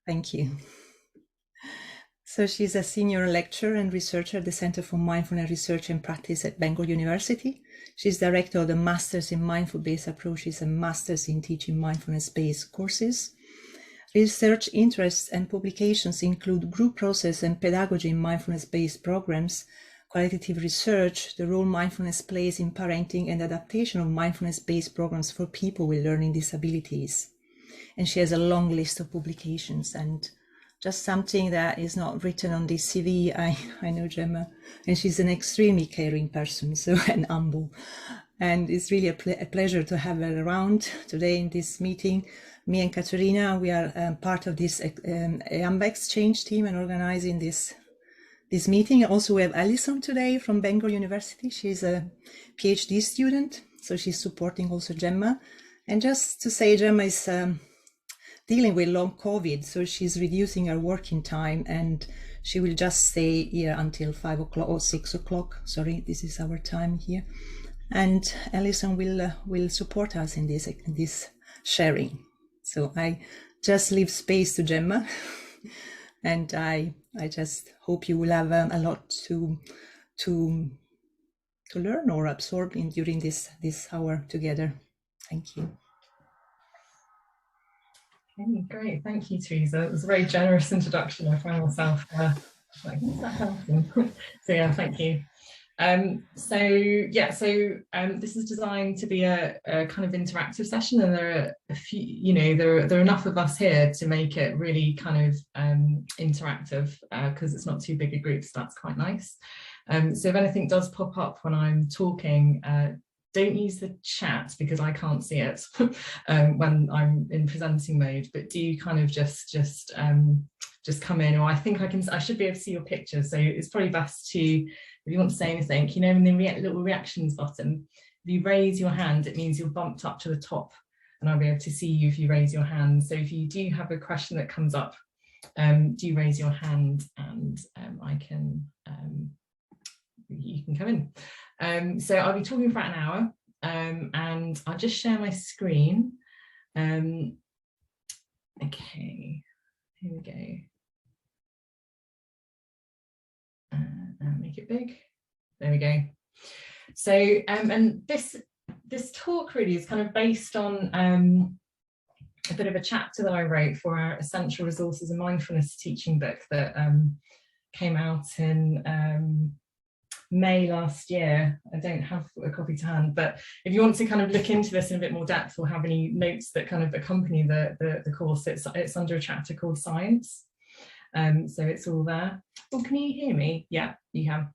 Thank you. So she's a senior lecturer and researcher at the Center for Mindfulness Research and Practice at Bangor University. She's director of the Masters in Mindful-Based Approaches and Masters in Teaching Mindfulness-Based courses. Research interests and publications include group process and pedagogy in mindfulness-based programs, qualitative research, the role mindfulness plays in parenting and adaptation of mindfulness-based programs for people with learning disabilities. And she has a long list of publications, and just something that is not written on this CV. I know Gemma, and she's an extremely caring person, so and humble. And it's really a pleasure to have her around today in this meeting. Me and Katerina, we are part of this EAMBA Exchange team and organizing this meeting. Also, we have Alison today from Bangor University. She's a PhD student, so she's supporting also Gemma. And just to say, Gemma is dealing with long COVID, so she's reducing her working time, and she will just stay here until 5 o'clock or 6 o'clock. Sorry, this is our time here. And Alison will support us in this sharing. So I just leave space to Gemma, and I just hope you will have a lot to learn or absorb during this hour together. Thank you. Okay, great. Thank you, Teresa. It was a very generous introduction. I find myself like, what's that happening? So yeah, thank you. This is designed to be a kind of interactive session, and there are a few, there are enough of us here to make it really kind of interactive, because it's not too big a group, so that's quite nice. So if anything does pop up when I'm talking, don't use the chat because I can't see it when I'm in presenting mode, but do kind of just come in, or I should be able to see your picture. So it's probably best to, if you want to say anything, in the little reactions button, if you raise your hand, it means you're bumped up to the top and I'll be able to see you if you raise your hand. So if you do have a question that comes up, do raise your hand, and you can come in. So I'll be talking for about an hour, and I'll just share my screen. Okay, here we go. Make it big. There we go. So and this talk really is kind of based on a bit of a chapter that I wrote for our Essential Resources and Mindfulness teaching book that came out in May last year. I don't have a copy to hand, but if you want to kind of look into this in a bit more depth or have any notes that kind of accompany the course, it's under a chapter called Science. So it's all there. Oh, can you hear me? Yeah, you can.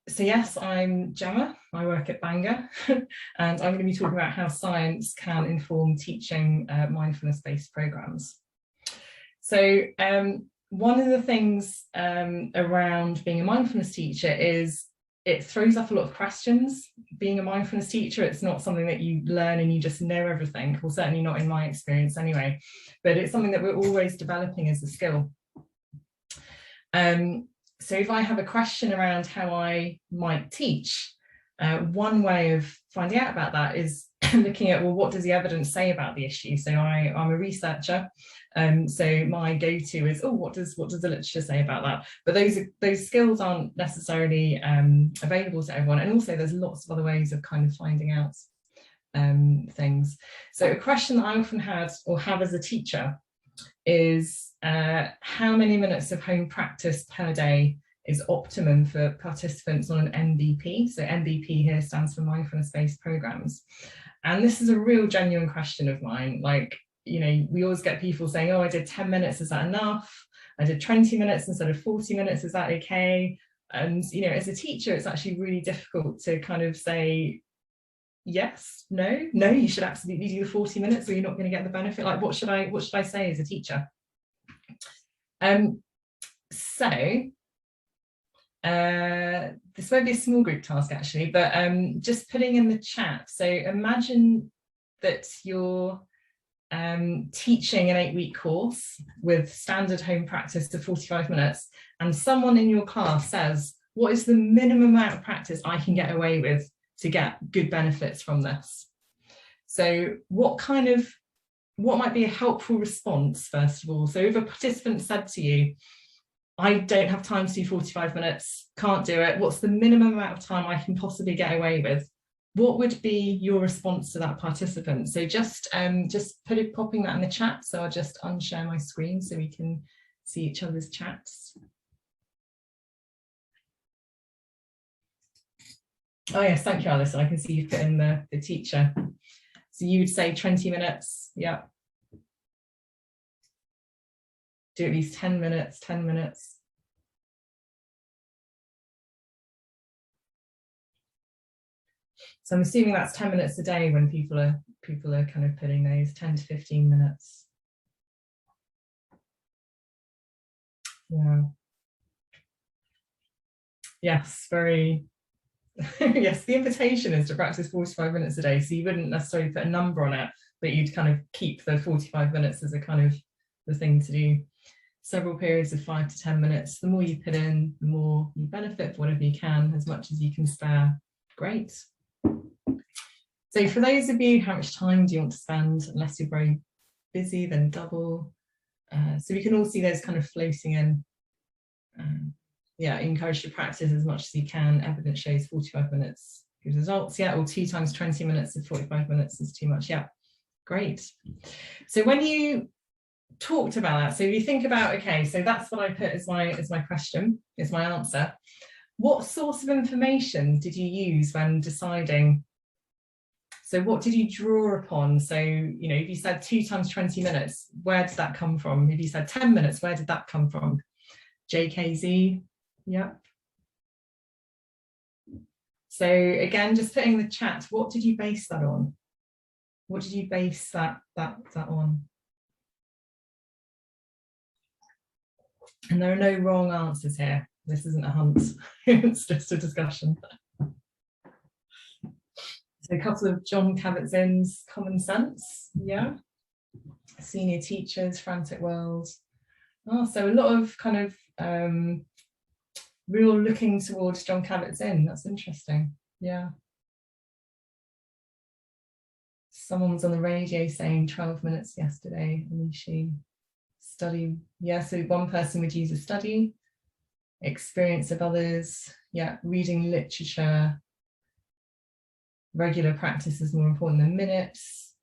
So yes, I'm Gemma. I work at Bangor, and I'm going to be talking about how science can inform teaching mindfulness-based programs. So one of the things around being a mindfulness teacher is it throws up a lot of questions. Being a mindfulness teacher, it's not something that you learn and you just know everything, or certainly not in my experience anyway, but it's something that we're always developing as a skill. So if I have a question around how I might teach, one way of finding out about that is looking at, well, what does the evidence say about the issue? So I'm a researcher, so my go-to is, oh, what does the literature say about that? But those skills aren't necessarily available to everyone, and also there's lots of other ways of kind of finding out things. So a question that I often have as a teacher is how many minutes of home practice per day is optimum for participants on an MBP? So MBP here stands for mindfulness-based programs. And this is a real genuine question of mine. Like, we always get people saying, oh, I did 10 minutes, is that enough? I did 20 minutes instead of 40 minutes, is that okay? And, as a teacher, it's actually really difficult to kind of say, yes, no, you should absolutely do the 40 minutes or you're not going to get the benefit. Like, what should I say as a teacher? This won't be a small group task actually, but just putting in the chat. So imagine that you're teaching an 8-week course with standard home practice of 45 minutes, and someone in your class says, what is the minimum amount of practice I can get away with to get good benefits from this? So what kind of what might be a helpful response, first of all? So if a participant said to you, I don't have time to do 45 minutes, can't do it, what's the minimum amount of time I can possibly get away with? What would be your response to that participant? So just popping that in the chat. So I'll just unshare my screen so we can see each other's chats. Oh yes, thank you, Alison. I can see you've put in the teacher. So you would say 20 minutes, yeah. Do at least 10 minutes, 10 minutes. So I'm assuming that's 10 minutes a day when people are kind of putting those 10 to 15 minutes. Yeah. Yes, very. Yes, the invitation is to practice 45 minutes a day. So you wouldn't necessarily put a number on it, but you'd kind of keep the 45 minutes as a kind of the thing to do. Several periods of 5 to 10 minutes. The more you put in, the more you benefit, whatever you can, as much as you can spare. Great. So for those of you, how much time do you want to spend? Unless you're very busy, then double. So we can all see those kind of floating in. Yeah, encourage to practice as much as you can. Evidence shows 45 minutes gives results. Yeah, or 2 times 20 minutes of 45 minutes is too much. Yeah, great. So when you talked about that, so if you think about, okay, so that's what I put as my question, is my answer. What source of information did you use when deciding? So what did you draw upon? So, you know, if you said 2 times 20 minutes, where did that come from? If you said 10 minutes, where did that come from? JKZ, yeah. So again, just putting in the chat, what did you base that on? What did you base that on? And there are no wrong answers here. This isn't a hunt, it's just a discussion. So a couple of John Kabat-Zinn's Common Sense, yeah. Senior Teachers, Frantic World. Oh, so a lot of kind of real looking towards John Kabat-Zinn. That's interesting, yeah. Someone was on the radio saying 12 minutes yesterday, Anishi. Study, yeah, so one person would use a study, experience of others, yeah, reading literature, regular practice is more important than minutes,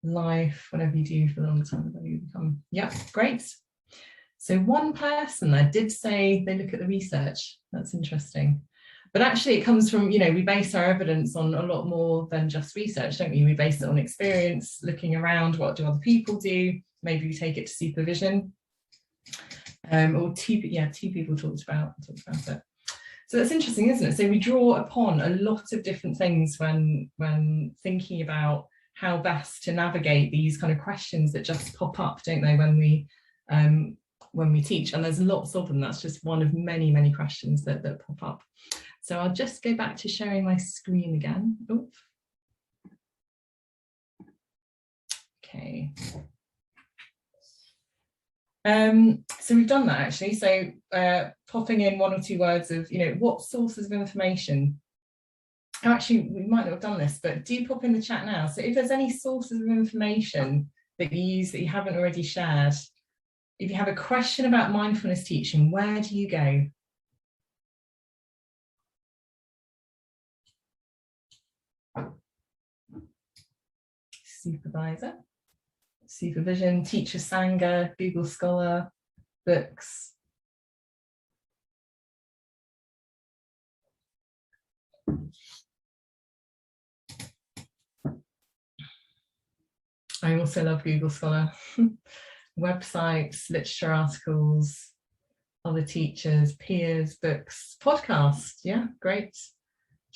life, whatever you do for a long time, you become, yeah, great. So one person there did say they look at the research. That's interesting. But actually it comes from, you know, we base our evidence on a lot more than just research, don't we? We base it on experience, looking around, what do other people do? Maybe we take it to supervision. Or two people talked about it. So that's interesting, isn't it? So we draw upon a lot of different things when thinking about how best to navigate these kind of questions that just pop up, don't they, when we teach, and there's lots of them. That's just one of many, many questions that pop up. So I'll just go back to sharing my screen again. Oops. Okay. So we've done that actually. So popping in 1 or 2 words of, you know, what sources of information. Actually, we might not have done this, but do pop in the chat now. So if there's any sources of information that you use that you haven't already shared, if you have a question about mindfulness teaching, where do you go? Supervisor, supervision, teacher Sangha, Google Scholar, books. I also love Google Scholar. Websites, literature articles, other teachers, peers, books, podcasts, yeah, great.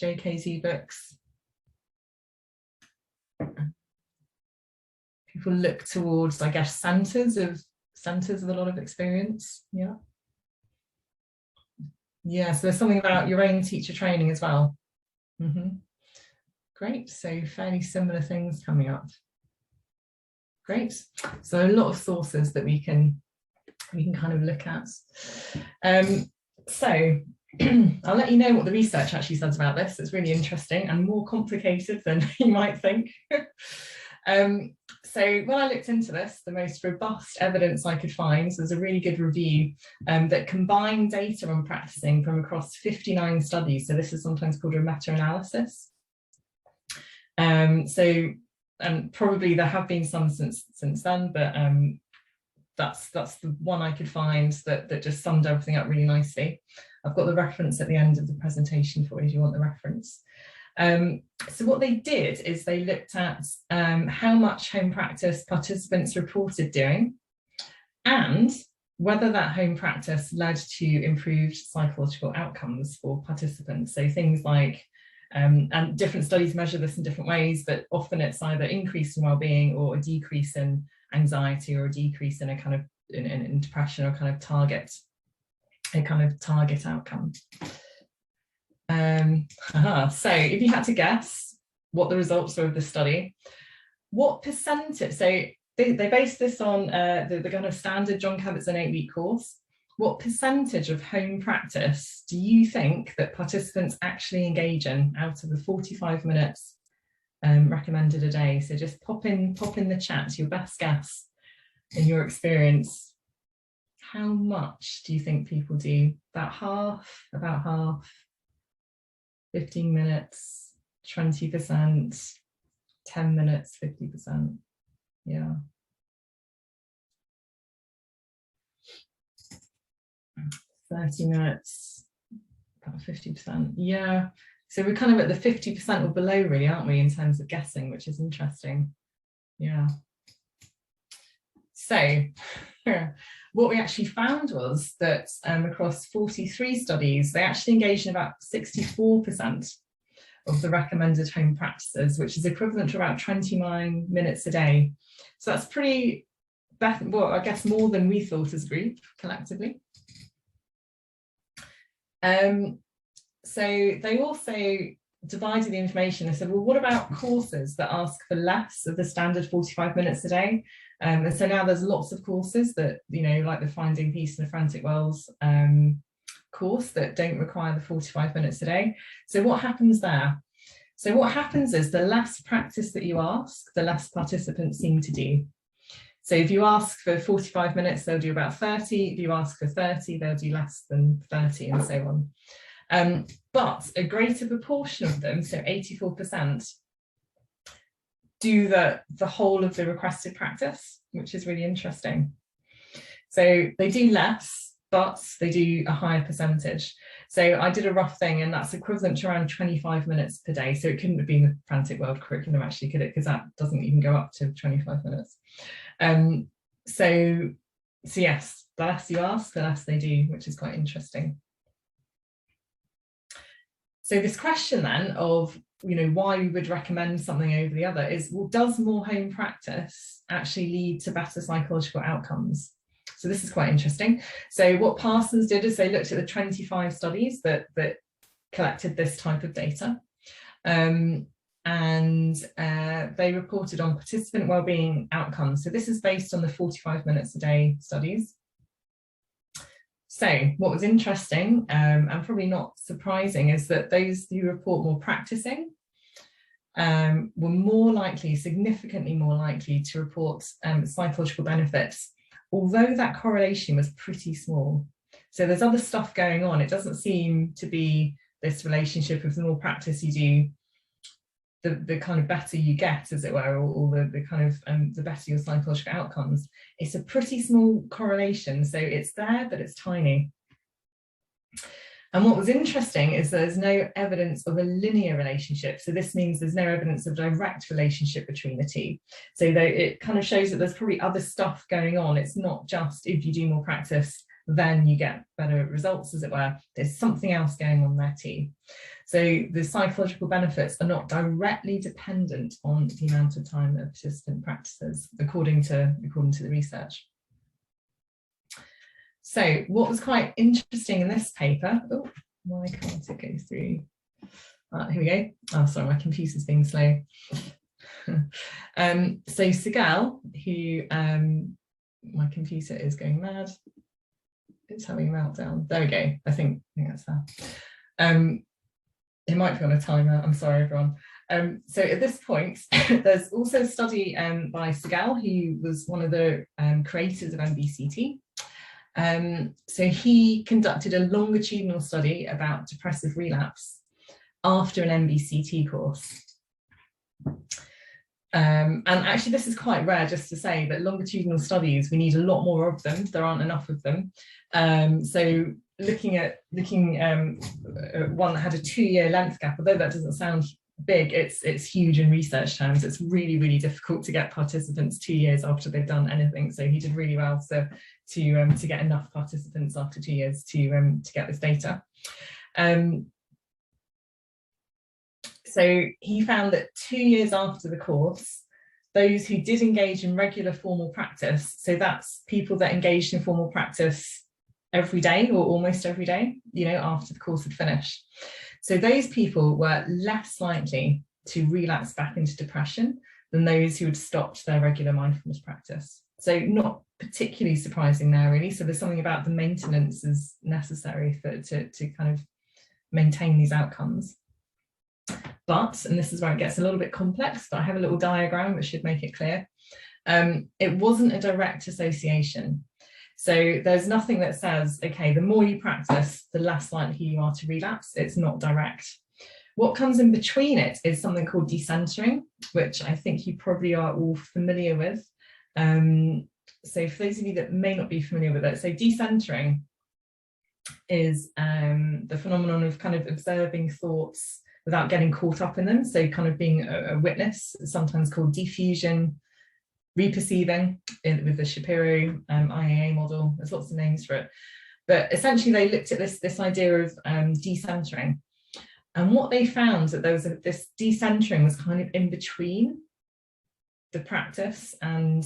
JKZ books. People look towards, I guess, centers of a lot of experience, yeah. Yeah, so there's something about your own teacher training as well. Great, so fairly similar things coming up. Great, so a lot of sources that we can kind of look at. So I'll let you know what the research actually says about this. It's really interesting and more complicated than you might think. So when I looked into this, the most robust evidence I could find was a really good review that combined data on practicing from across 59 studies. So this is sometimes called a meta-analysis. Probably there have been some since then, but that's the one I could find that just summed everything up really nicely. I've got the reference at the end of the presentation for you if you want the reference. So what they did is they looked at how much home practice participants reported doing and whether that home practice led to improved psychological outcomes for participants. So things like, and different studies measure this in different ways, but often it's either increase in well-being or a decrease in anxiety or a decrease in a kind of in depression or kind of target outcome. So if you had to guess what the results were of the study, what percentage, so they based this on the kind of standard John Kabat-Zinn 8-week course, what percentage of home practice do you think that participants actually engage in out of the 45 minutes recommended a day? So just pop in the chat your best guess in your experience. How much do you think people do? About half, 15 minutes, 20%, 10 minutes, 50%. Yeah. $30 minutes, about 50%. Yeah. So we're kind of at the 50% or below, really, aren't we, in terms of guessing, which is interesting. Yeah. So what we actually found was that across 43 studies, they actually engaged in about 64% of the recommended home practices, which is equivalent to about 29 minutes a day. So that's pretty, well, I guess more than we thought as a group collectively. So they also divided the information and said, well, what about courses that ask for less of the standard 45 minutes a day? And so now there's lots of courses that, you know, like the Finding Peace in the Frantic World course that don't require the 45 minutes a day. So what happens there? So what happens is the less practice that you ask, the less participants seem to do. So if you ask for 45 minutes, they'll do about 30. If you ask for 30, they'll do less than 30 and so on. But a greater proportion of them, so 84%, do the whole of the requested practice, which is really interesting. So they do less, but they do a higher percentage. So I did a rough thing, and that's equivalent to around 25 minutes per day. So it couldn't have been the Frantic World curriculum, actually, could it? Because that doesn't even go up to 25 minutes. So yes, the less you ask, the less they do, which is quite interesting. So this question then of, you know, why we would recommend something over the other is, well, does more home practice actually lead to better psychological outcomes? So this is quite interesting. So what Parsons did is they looked at the 25 studies that collected this type of data. And they reported on participant wellbeing outcomes. So this is based on the 45 minutes a day studies. So what was interesting and probably not surprising is that those who report more practicing were more likely, significantly more likely to report psychological benefits, although that correlation was pretty small. So there's other stuff going on. It doesn't seem to be this relationship of the more practice you do, the kind of better you get, as it were, or the kind of the better your psychological outcomes. It's a pretty small correlation, so it's there, but it's tiny. And what was interesting is there's no evidence of a linear relationship. So this means there's no evidence of direct relationship between the two. So it kind of shows that there's probably other stuff going on. It's not just if you do more practice, then you get better results, as it were. There's something else going on there too. So the psychological benefits are not directly dependent on the amount of time that a participant practices, according to the research. So what was quite interesting in this paper, oh, why can't it go through? Here we go. Oh, sorry, my computer's being slow. So Sigel, who, my computer is going mad. It's having a meltdown. There we go. I think that's that. It might be on a timer. I'm sorry, everyone. So at this point, there's also a study by Segal, who was one of the creators of MBCT. So he conducted a longitudinal study about depressive relapse after an MBCT course. And actually, this is quite rare, just to say that longitudinal studies, we need a lot more of them. There aren't enough of them. So looking at one that had a 2-year length gap, although that doesn't sound big, it's huge in research terms. It's really, really difficult to get participants 2 years after they've done anything. So he did really well to get enough participants after 2 years to get this data. So he found that 2 years after the course, those who did engage in regular formal practice, so that's people that engaged in formal practice every day or almost every day, after the course had finished. So those people were less likely to relapse back into depression than those who had stopped their regular mindfulness practice. So not particularly surprising there, really. So there's something about the maintenance is necessary to kind of maintain these outcomes. But, and this is where it gets a little bit complex, but I have a little diagram which should make it clear. It wasn't a direct association. So there's nothing that says, okay, the more you practice, the less likely you are to relapse. It's not direct. What comes in between it is something called decentering, which I think you probably are all familiar with. So for those of you that may not be familiar with it, so decentering is the phenomenon of kind of observing thoughts without getting caught up in them. So kind of being a witness, sometimes called diffusion, reperceiving with the Shapiro IAA model. There's lots of names for it. But essentially they looked at this idea of decentering. And what they found that there was this decentering was kind of in between the practice and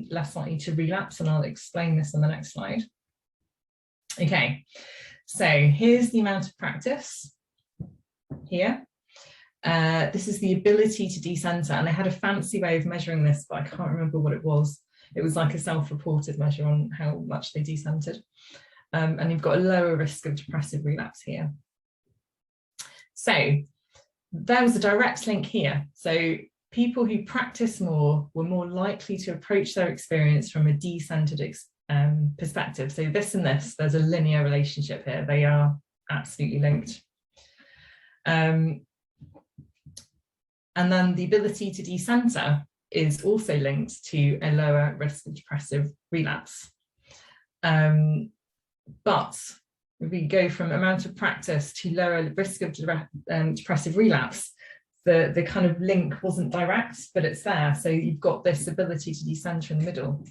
less likely to relapse. And I'll explain this on the next slide. Okay, so here's the amount of practice here. This is the ability to decenter, and they had a fancy way of measuring this, but I can't remember what it was. It was like a self-reported measure on how much they decentered. And you've got a lower risk of depressive relapse here. So there was a direct link here. So people who practice more were more likely to approach their experience from a decentered perspective. So this and this, there's a linear relationship here. They are absolutely linked. And then the ability to decenter is also linked to a lower risk of depressive relapse. But if we go from amount of practice to lower risk of depressive relapse, the kind of link wasn't direct, but it's there. So you've got this ability to decenter in the middle.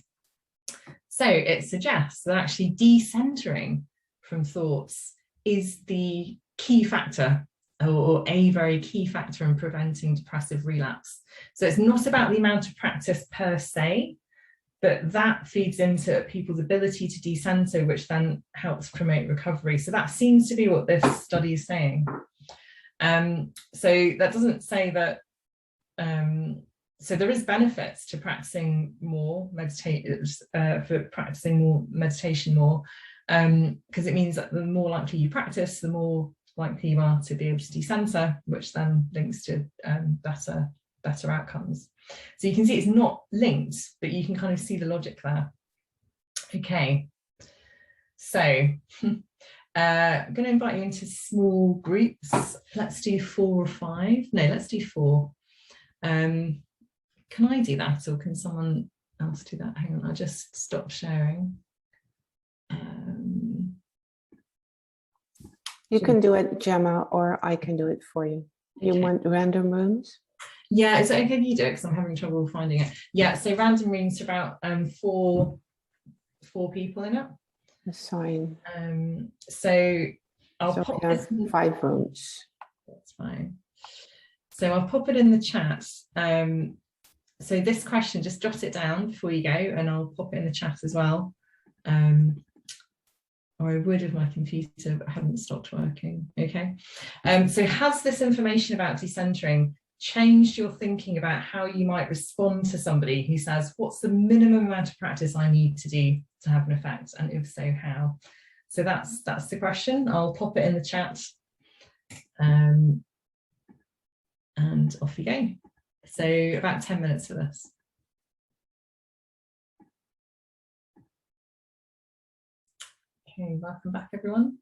So it suggests that actually decentering from thoughts is the key factor, or a very key factor in preventing depressive relapse. So it's not about the amount of practice per se, but that feeds into people's ability to decenter, which then helps promote recovery. So that seems to be what this study is saying. So that doesn't say that, so there is benefits to practicing more meditation, more, because it means that the more likely you practice, the more likely you are to be able to decenter, which then links to better outcomes. So you can see it's not linked, but you can kind of see the logic there. Okay, so I'm going to invite you into small groups. Let's do 4 or 5. No, let's do 4. Can I do that, or can someone else do that? Hang on, I'll just stop sharing. You can do it, Gemma, or I can do it for you. You want random rooms? Yeah, is it okay if you do it, because I'm having trouble finding it. Yeah, so random rooms are about 4 people in it. That's fine. So I'll pop this 5 rooms. That's fine. So I'll pop it in the chat. So this question, just jot it down before you go, and I'll pop it in the chat as well. Or I would if my computer hadn't stopped working. Okay. So has this information about decentering changed your thinking about how you might respond to somebody who says, what's the minimum amount of practice I need to do to have an effect? And if so, how? So that's the question. I'll pop it in the chat. And and off you go. So about 10 minutes for this. Okay, welcome back everyone.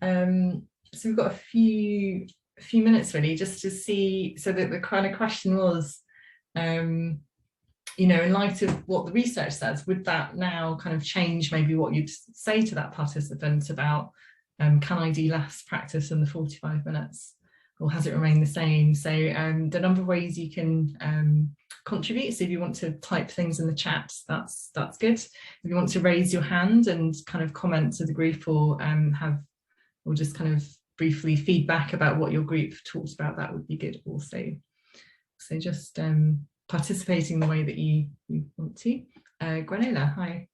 So we've got a few minutes really just to see, so that the kind of question was, you know, in light of what the research says, would that now kind of change maybe what you'd say to that participant about can I do less practice than the 45 minutes, or has it remained the same? So the number of ways you can contribute. So if you want to type things in the chat, that's good. If you want to raise your hand and kind of comment to the group, or just kind of briefly feedback about what your group talked about, that would be good also. So just participating the way that you want to. Gwenela, hi.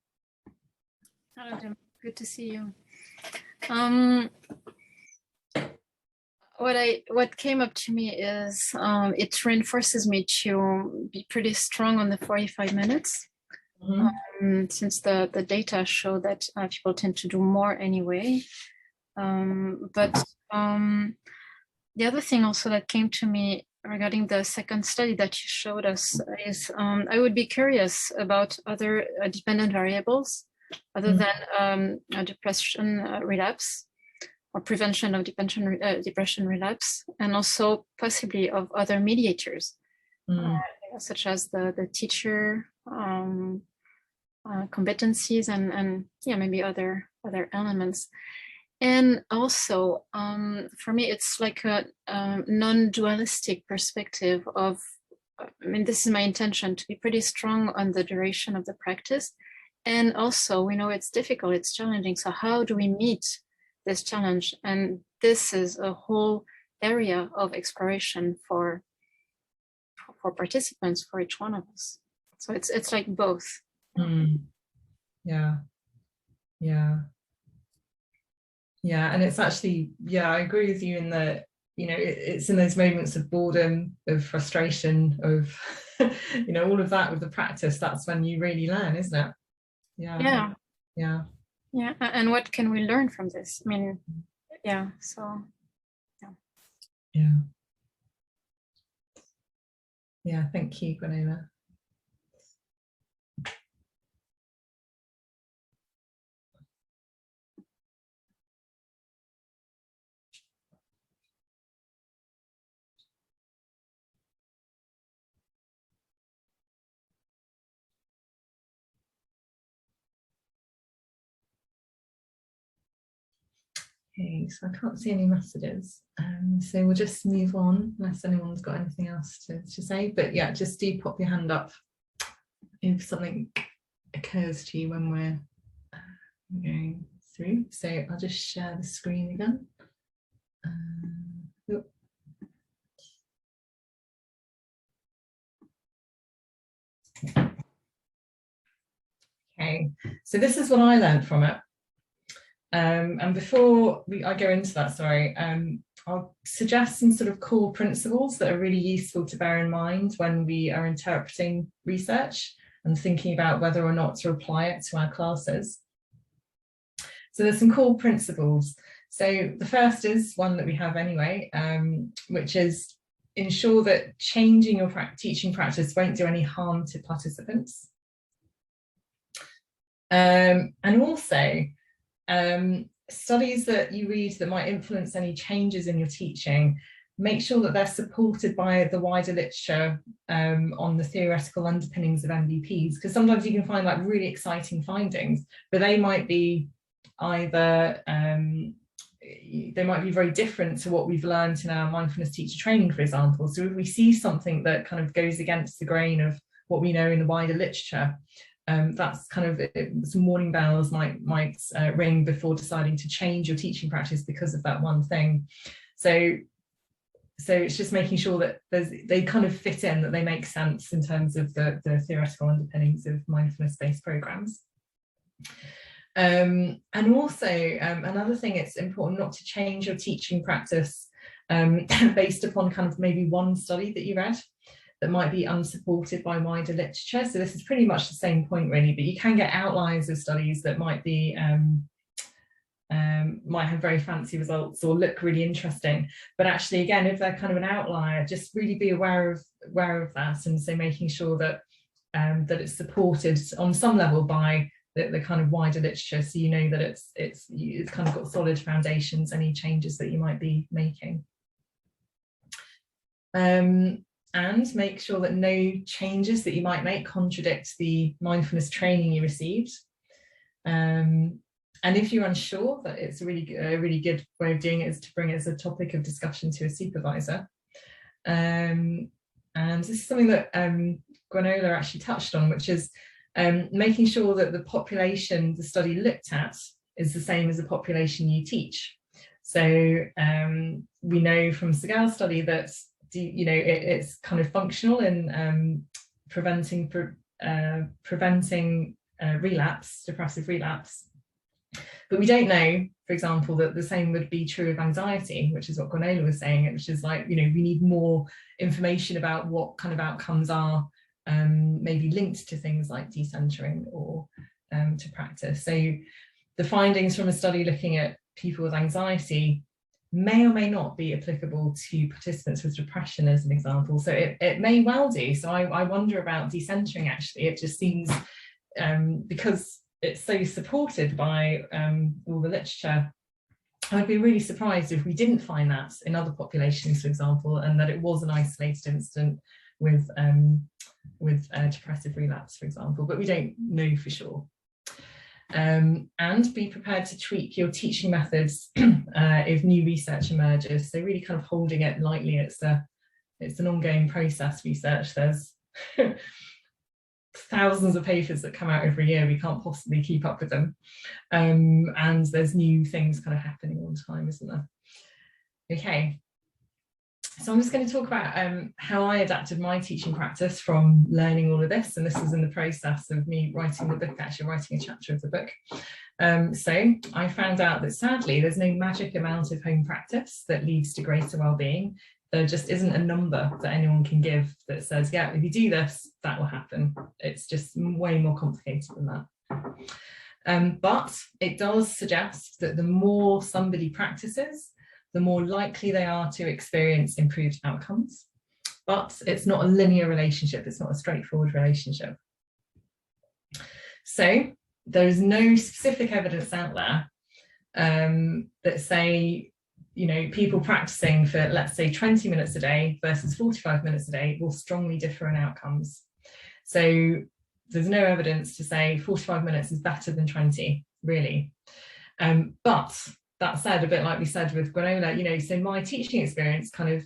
Hello, Gemma. Good to see you. What came up to me is it reinforces me to be pretty strong on the 45 minutes, since the data show that people tend to do more anyway. But the other thing also that came to me regarding the second study that you showed us is I would be curious about other dependent variables other than depression relapse, or prevention of depression relapse, and also possibly of other mediators, such as the teacher competencies and yeah, maybe other elements. And also, for me, it's like a non-dualistic perspective of, I mean, this is my intention, to be pretty strong on the duration of the practice. And also, we know it's difficult, it's challenging. So how do we meet this challenge? And this is a whole area of exploration for participants, for each one of us. So it's like both. Yeah. And it's actually, I agree with you in that, you know, it's in those moments of boredom, of frustration, of, you know, all of that with the practice, that's when you really learn, isn't it? Yeah. And what can we learn from this? I mean, so thank you, Gwenela. Okay, so I can't see any messages, so we'll just move on unless anyone's got anything else to say. But yeah, just do pop your hand up if something occurs to you when we're going through. So I'll just share the screen again. Okay, so this is what I learned from it. And before I go into that, I'll suggest some sort of core principles that are really useful to bear in mind when we are interpreting research and thinking about whether or not to apply it to our classes. So there's some core principles. So the first is one that we have anyway, which is ensure that changing your teaching practice won't do any harm to participants. And also, studies that you read that might influence any changes in your teaching, make sure that they're supported by the wider literature on the theoretical underpinnings of MBPs, because sometimes you can find like really exciting findings, but they might be either they might be very different to what we've learned in our mindfulness teacher training, for example. So if we see something that kind of goes against the grain of what we know in the wider literature, that's kind of some warning bells might ring before deciding to change your teaching practice because of that one thing. So it's just making sure that they kind of fit in, that they make sense in terms of the theoretical underpinnings of mindfulness-based programs. And also another thing, it's important not to change your teaching practice based upon kind of maybe one study that you read that might be unsupported by wider literature. So this is pretty much the same point really, but you can get outliers of studies that might be might have very fancy results or look really interesting, but actually, again, if they're kind of an outlier, just really be aware of that, and so making sure that that it's supported on some level by the kind of wider literature, so you know that it's kind of got solid foundations, any changes that you might be making. And make sure that no changes that you might make contradict the mindfulness training you received. And if you're unsure, that it's a really good way of doing it is to bring it as a topic of discussion to a supervisor. And this is something that Gwenola actually touched on, which is making sure that the population the study looked at is the same as the population you teach. So we know from Segal's study that it's kind of functional in preventing relapse, depressive relapse. But we don't know, for example, that the same would be true of anxiety, which is what Gwenola was saying, which is like, we need more information about what kind of outcomes are maybe linked to things like decentering or to practice. So the findings from a study looking at people with anxiety may or may not be applicable to participants with depression, as an example. So it may well do. So I wonder about decentering, actually. It just seems, because it's so supported by all the literature, I'd be really surprised if we didn't find that in other populations, for example, and that it was an isolated incident with depressive relapse, for example, but we don't know for sure. And be prepared to tweak your teaching methods if new research emerges. So really kind of holding it lightly. It's an ongoing process, research. There's thousands of papers that come out every year. We can't possibly keep up with them. And there's new things kind of happening all the time, isn't there? Okay. So I'm just going to talk about how I adapted my teaching practice from learning all of this. And this is in the process of me writing the book, actually writing a chapter of the book. So I found out that sadly, there's no magic amount of home practice that leads to greater well-being. There just isn't a number that anyone can give that says, yeah, if you do this, that will happen. It's just way more complicated than that. But it does suggest that the more somebody practices, the more likely they are to experience improved outcomes. But it's not a linear relationship. It's not a straightforward relationship. So there's no specific evidence out there that say, people practicing for, let's say, 20 minutes a day versus 45 minutes a day will strongly differ in outcomes. So there's no evidence to say 45 minutes is better than 20, really. But that said, a bit like we said with Gwenola, so my teaching experience kind of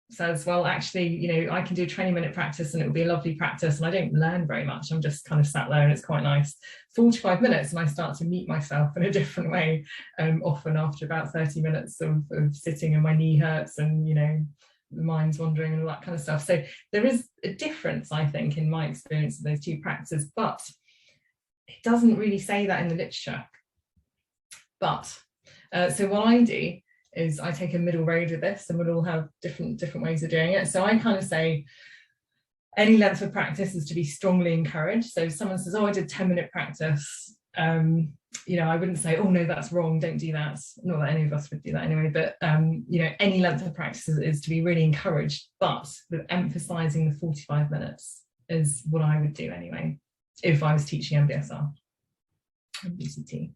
says, well, actually, I can do a 20-minute practice and it will be a lovely practice and I don't learn very much. I'm just kind of sat there and it's quite nice. 45 minutes and I start to meet myself in a different way, often after about 30 minutes of sitting and my knee hurts and, the mind's wandering and all that kind of stuff. So there is a difference, I think, in my experience of those two practices, but it doesn't really say that in the literature. But so what I do is I take a middle road with this, and we'll all have different ways of doing it. So I kind of say any length of practice is to be strongly encouraged. So if someone says, oh, I did 10-minute practice, I wouldn't say, oh no, that's wrong, don't do that. Not that any of us would do that anyway, but any length of practice is to be really encouraged, but with emphasizing the 45 minutes is what I would do anyway, if I was teaching MBSR and BCT.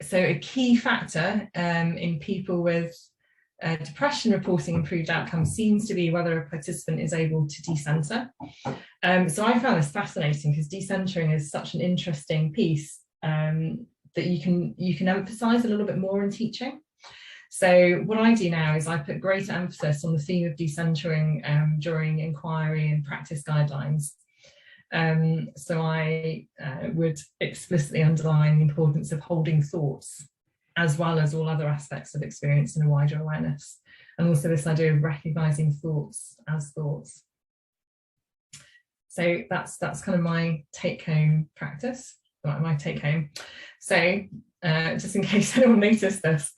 So a key factor in people with depression reporting improved outcomes seems to be whether a participant is able to decenter. So I found this fascinating because decentering is such an interesting piece that you can emphasize a little bit more in teaching. So what I do now is I put greater emphasis on the theme of decentering during inquiry and practice guidelines. So I would explicitly underline the importance of holding thoughts as well as all other aspects of experience in a wider awareness, and also this idea of recognizing thoughts as thoughts. So that's kind of my take-home practice, my take-home. So just in case anyone noticed this,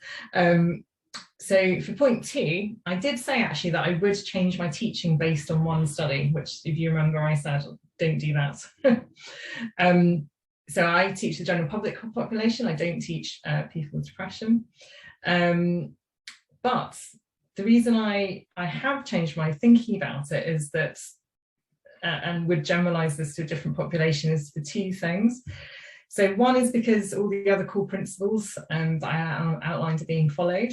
so for point 2, I did say actually that I would change my teaching based on one study, which, if you remember, I said don't do that. so I teach the general public population. I don't teach people with depression. But the reason I have changed my thinking about it is that, and would generalize this to a different population, is for two things. So one is because all the other core principles that I outlined are being followed.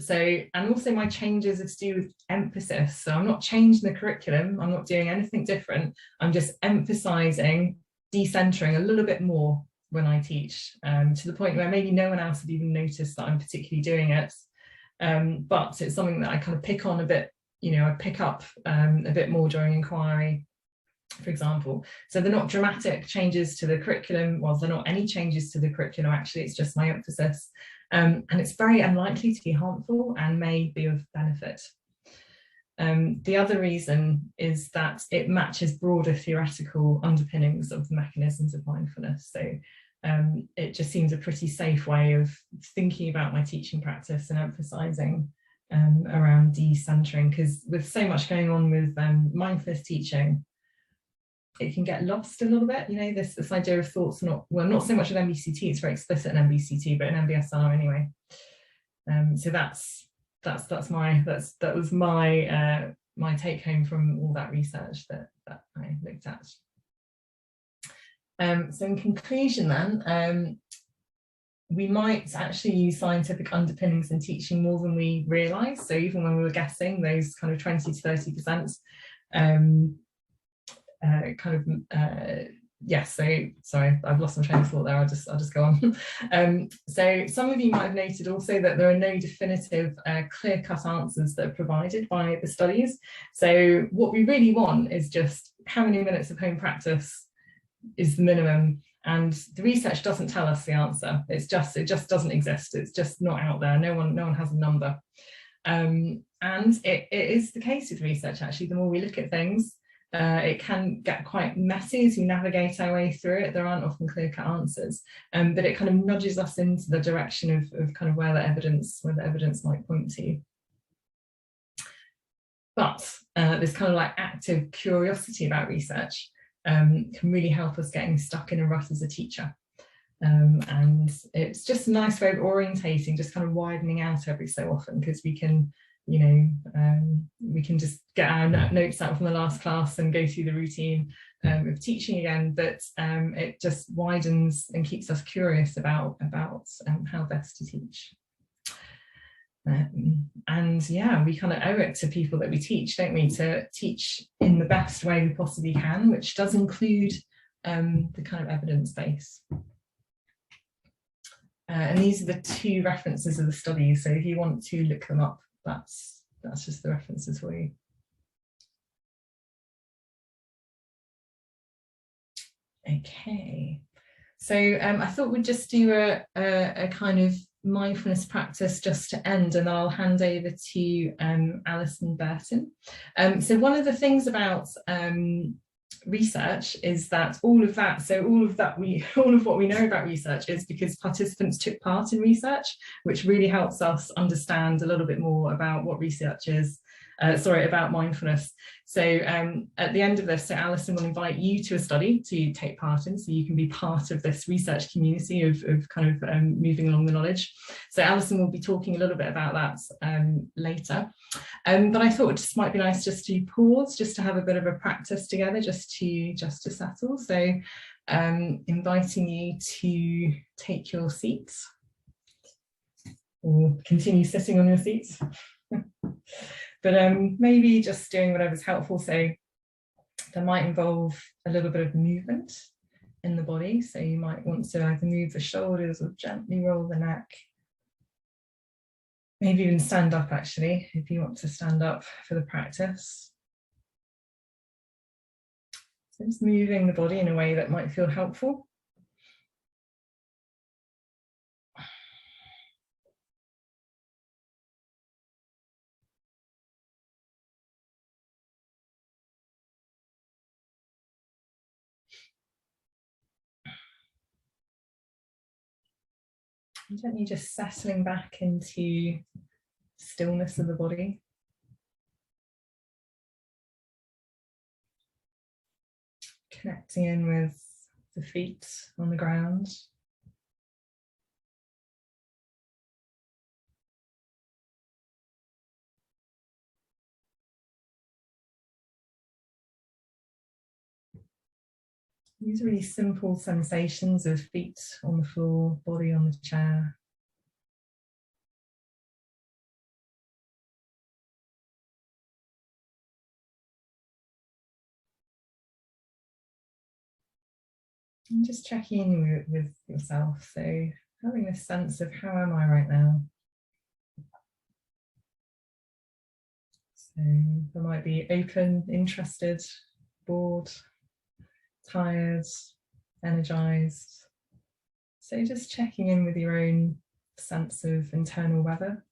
So, and also my changes are to do with emphasis. So I'm not changing the curriculum, I'm not doing anything different. I'm just emphasizing decentering a little bit more when I teach, to the point where maybe no one else would even notice that I'm particularly doing it. But it's something that I kind of pick on a bit, you know, I pick up a bit more during inquiry, for example. So they're not dramatic changes to the curriculum. Well, they're not any changes to the curriculum, actually, it's just my emphasis. And it's very unlikely to be harmful and may be of benefit. The other reason is that it matches broader theoretical underpinnings of the mechanisms of mindfulness. So it just seems a pretty safe way of thinking about my teaching practice and emphasizing around decentering, because with so much going on with mindfulness teaching, it can get lost a little bit, you know, this idea of thoughts, not so much with MBCT, it's very explicit in MBCT, but in MBSR anyway. So that was my my take home from all that research that I looked at. So in conclusion then, we might actually use scientific underpinnings in teaching more than we realise. So even when we were guessing those kind of 20 to 30%, yes, so sorry, I've lost my train of thought there, I'll just go on. So some of you might have noted also that there are no definitive clear-cut answers that are provided by the studies. So what we really want is just how many minutes of home practice is the minimum, and the research doesn't tell us the answer. It just doesn't exist. It's just not out there. No one has a number. And it is the case with research, actually. The more we look at things, it can get quite messy as we navigate our way through it. There aren't often clear-cut answers, but it kind of nudges us into the direction of kind of where the evidence might point to. But this kind of like active curiosity about research can really help us getting stuck in a rut as a teacher. And it's just a nice way of orientating, just kind of widening out every so often, because we can, you know, we can just get our notes out from the last class and go through the routine of teaching again, but it just widens and keeps us curious about how best to teach. And yeah, we kind of owe it to people that we teach, don't we, to teach in the best way we possibly can, which does include the kind of evidence base. And these are the two references of the studies, so if you want to look them up, that's just the references for you. Okay, so I thought we'd just do a kind of mindfulness practice just to end, and I'll hand over to Alison Burton. So one of the things about research is that all of what we know about research is because participants took part in research, which really helps us understand a little bit more about what research is, about mindfulness. So at the end of this, so Alison will invite you to a study to take part in, so you can be part of this research community of kind of moving along the knowledge. So Alison will be talking a little bit about that later. But I thought it just might be nice just to pause, just to have a bit of a practice together, just to settle. So inviting you to take your seats or continue sitting on your seats. But maybe just doing whatever's helpful. So that might involve a little bit of movement in the body. So you might want to either move the shoulders or gently roll the neck. Maybe even stand up, actually, if you want to stand up for the practice. So just moving the body in a way that might feel helpful. Gently just settling back into stillness of the body. Connecting in with the feet on the ground. These are really simple sensations of feet on the floor, body on the chair. And just checking in with yourself. So having a sense of how am I right now? So there might be open, interested, bored, tired, energized. So just checking in with your own sense of internal weather.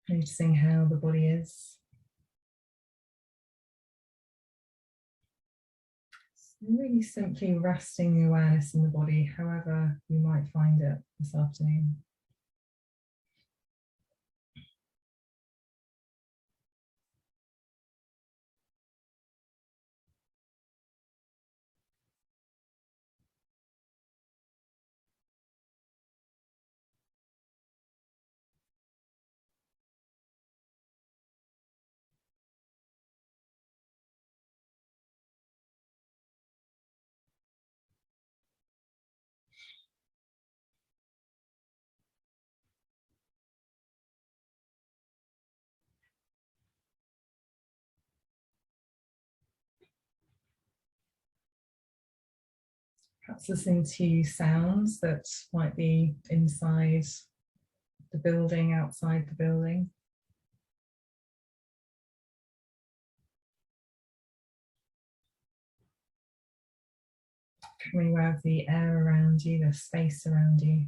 Noticing how the body is. Really simply resting the awareness in the body, however you might find it this afternoon. Perhaps listening to sounds that might be inside the building, outside the building. Becoming aware of the air around you, the space around you.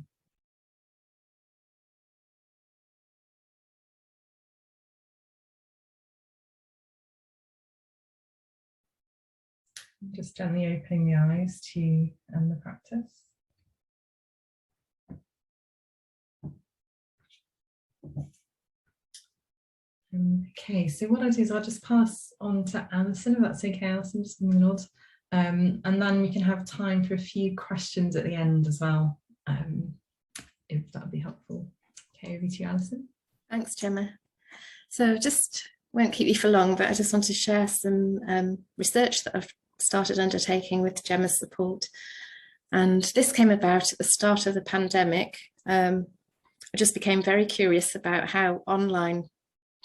Just gently opening the eyes to end the practice. Okay, so what I'll do is I'll just pass on to Alison, if that's okay, Alison, just give me a nod. And then we can have time for a few questions at the end as well, if that would be helpful. Okay, over to you, Alison. Thanks, Gemma. So just won't keep you for long, but I just want to share some research that I've started undertaking with Gemma's support. And this came about at the start of the pandemic. I just became very curious about how online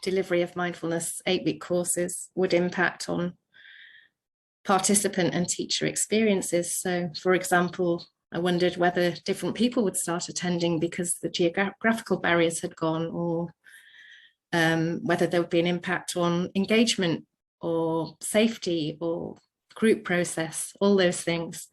delivery of mindfulness 8-week courses would impact on participant and teacher experiences. So, for example, I wondered whether different people would start attending because the geographical barriers had gone, or whether there would be an impact on engagement or safety or group process, all those things.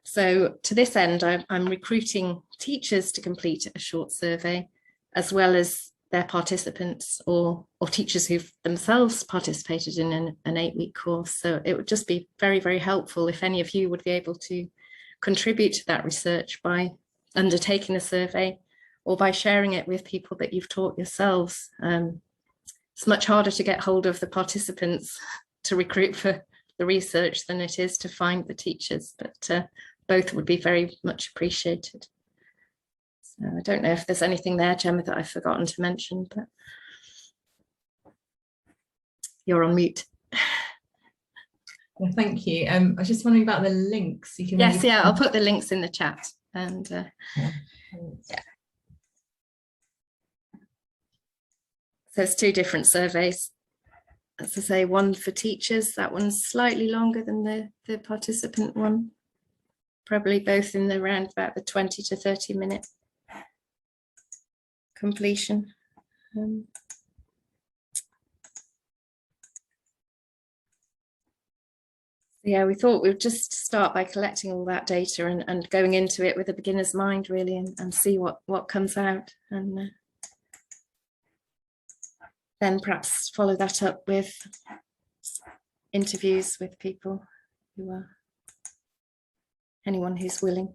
So to this end, I'm recruiting teachers to complete a short survey, as well as their participants or teachers who've themselves participated in an 8-week course. So it would just be very, very helpful if any of you would be able to contribute to that research by undertaking a survey or by sharing it with people that you've taught yourselves. It's much harder to get hold of the participants to recruit for the research than it is to find the teachers, but both would be very much appreciated. So I don't know if there's anything there, Gemma, that I've forgotten to mention, but you're on mute. Well, thank you. I was just wondering about the links. You can yes, yeah, I'll put the links in the chat. And yeah. So there's 2 different surveys. As I say, one for teachers, that one's slightly longer than the participant one. Probably both in around about the 20 to 30 minute completion. Yeah, we thought we'd just start by collecting all that data and going into it with a beginner's mind, really, and see what comes out, and then perhaps follow that up with interviews with people who are, anyone who's willing.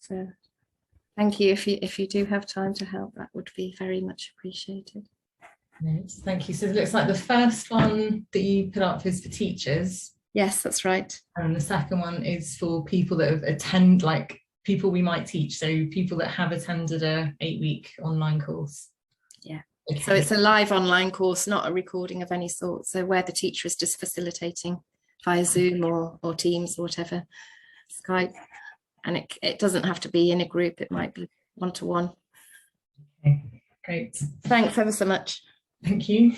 So thank you. If you do have time to help, that would be very much appreciated. Yes, thank you. So it looks like the first one that you put up is for teachers. Yes, that's right. And the second one is for people that have like people we might teach. So people that have attended a 8-week online course. Yeah. Okay. So it's a live online course, not a recording of any sort. So where the teacher is just facilitating via Zoom or Teams or whatever, Skype. And it doesn't have to be in a group. It might be one-to-one. Okay, great. Thanks ever so much. Thank you.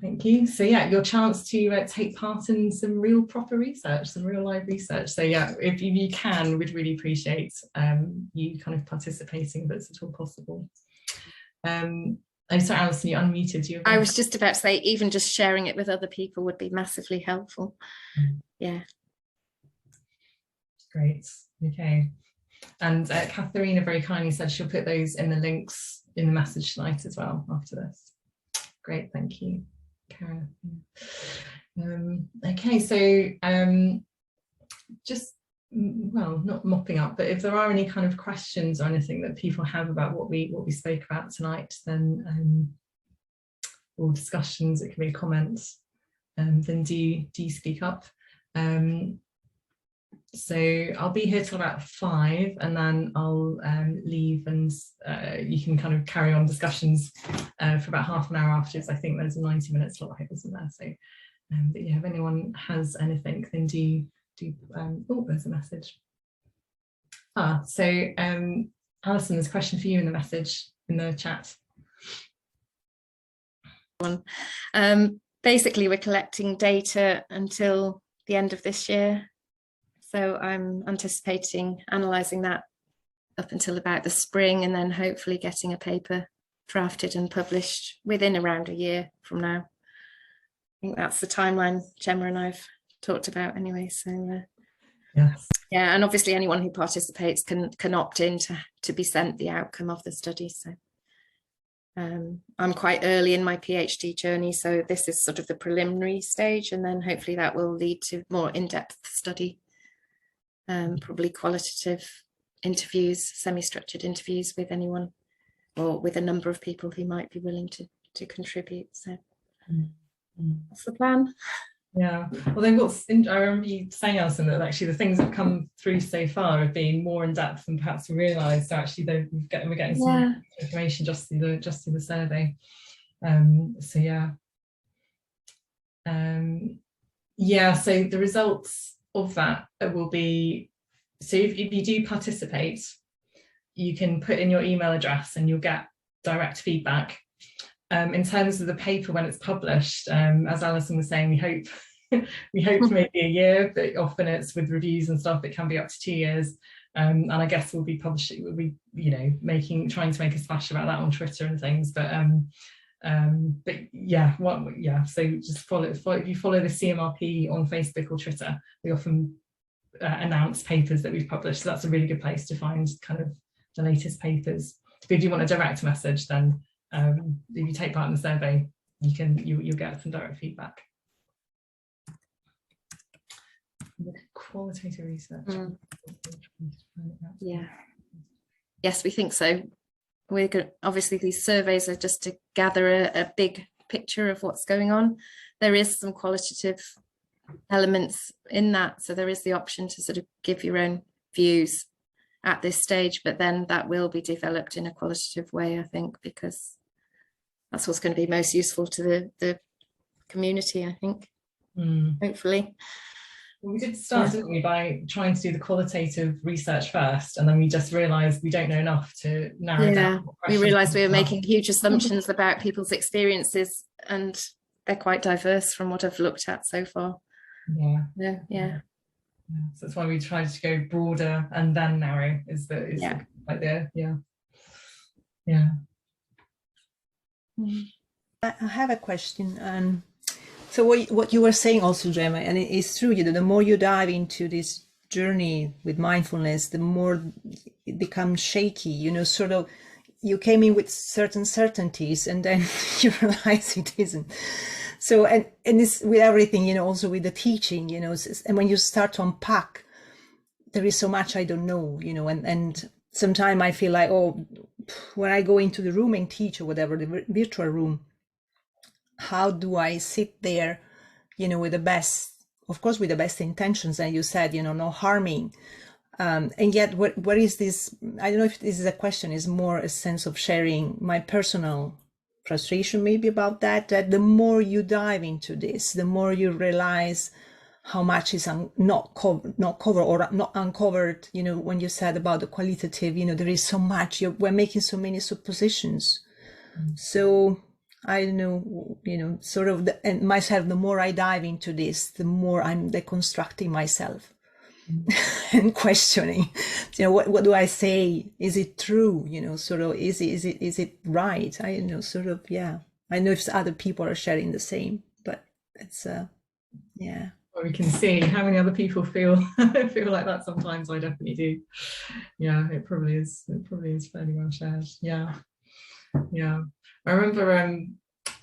Thank you. So yeah, your chance to take part in some real proper research, some real live research. So yeah, if you can, we'd really appreciate you kind of participating if it's at all possible. I'm sorry, Alison, you unmuted. I was just about to say, even just sharing it with other people would be massively helpful. Yeah. Great. Okay. And Katharina very kindly said she'll put those in the links in the message tonight as well after this. Great, thank you, Karen. Okay, so just, well, not mopping up, but if there are any kind of questions or anything that people have about what we spoke about tonight, then or discussions, it can be comments, then do speak up. So I'll be here till about 5, and then I'll leave, and you can kind of carry on discussions for about half an hour afterwards. I think there's a 90-minute slot, isn't there? So, but yeah, if anyone has anything, then do. Oh, there's a message. So Alison, there's a question for you in the message in the chat. Basically, we're collecting data until the end of this year. So I'm anticipating analysing that up until about the spring, and then hopefully getting a paper drafted and published within around a year from now. I think that's the timeline Gemma and I've talked about anyway. So yes. Yeah, and obviously anyone who participates can opt in to be sent the outcome of the study. So I'm quite early in my PhD journey, so this is sort of the preliminary stage, and then hopefully that will lead to more in-depth study. Probably qualitative interviews, semi-structured interviews with anyone or with a number of people who might be willing to contribute. So that's the plan. Yeah, well then I remember you saying, Alison, that actually the things that come through so far have been more in depth than perhaps we realised. So actually we're getting some information just through the survey. So yeah. Yeah, so the results of that will be, so if you do participate, you can put in your email address and you'll get direct feedback. In terms of the paper when it's published, as Alison was saying, we hope maybe a year, but often it's with reviews and stuff, it can be up to 2 years. And I guess we'll be publishing, we'll be, trying to make a splash about that on Twitter and things. But yeah, so just follow if you follow the CMRP on Facebook or Twitter, we often announce papers that we've published. So that's a really good place to find kind of the latest papers. But if you want a direct message, then if you take part in the survey, you'll get some direct feedback. Qualitative research. Yeah. Yes, we think so. We're good. Obviously, these surveys are just to gather a big picture of what's going on. There is some qualitative elements in that, so there is the option to sort of give your own views at this stage, but then that will be developed in a qualitative way, I think, because that's what's going to be most useful to the community, I think, hopefully. Well, we did start, didn't we, by trying to do the qualitative research first, and then we just realised we don't know enough to narrow down. We realised we were making huge assumptions about people's experiences, and they're quite diverse from what I've looked at so far. Yeah. So that's why we tried to go broader and then narrow. The idea. Yeah. I have a question. So what you were saying also, Gemma, and it is true, the more you dive into this journey with mindfulness, the more it becomes shaky, sort of you came in with certain certainties and then you realize it isn't. So, and it's with everything, also with the teaching, and when you start to unpack, there is so much I don't know, and sometimes I feel like, oh, when I go into the room and teach or whatever, the virtual room, how do I sit there, with the best, of course, with the best intentions, and you said, no harming. And yet, what is this? I don't know if this is a question, is more a sense of sharing my personal frustration maybe about that the more you dive into this, the more you realize how much is not covered or not uncovered. When you said about the qualitative, there is so much, we're making so many suppositions. So I don't know, sort of, and myself, the more I dive into this, the more I'm deconstructing myself and questioning, what do I say? Is it true? Sort of, is it right? I sort of, yeah. I know if other people are sharing the same, but it's, yeah. Well, we can see how many other people feel like that sometimes. I definitely do. Yeah, it probably is fairly well shared. Yeah. I remember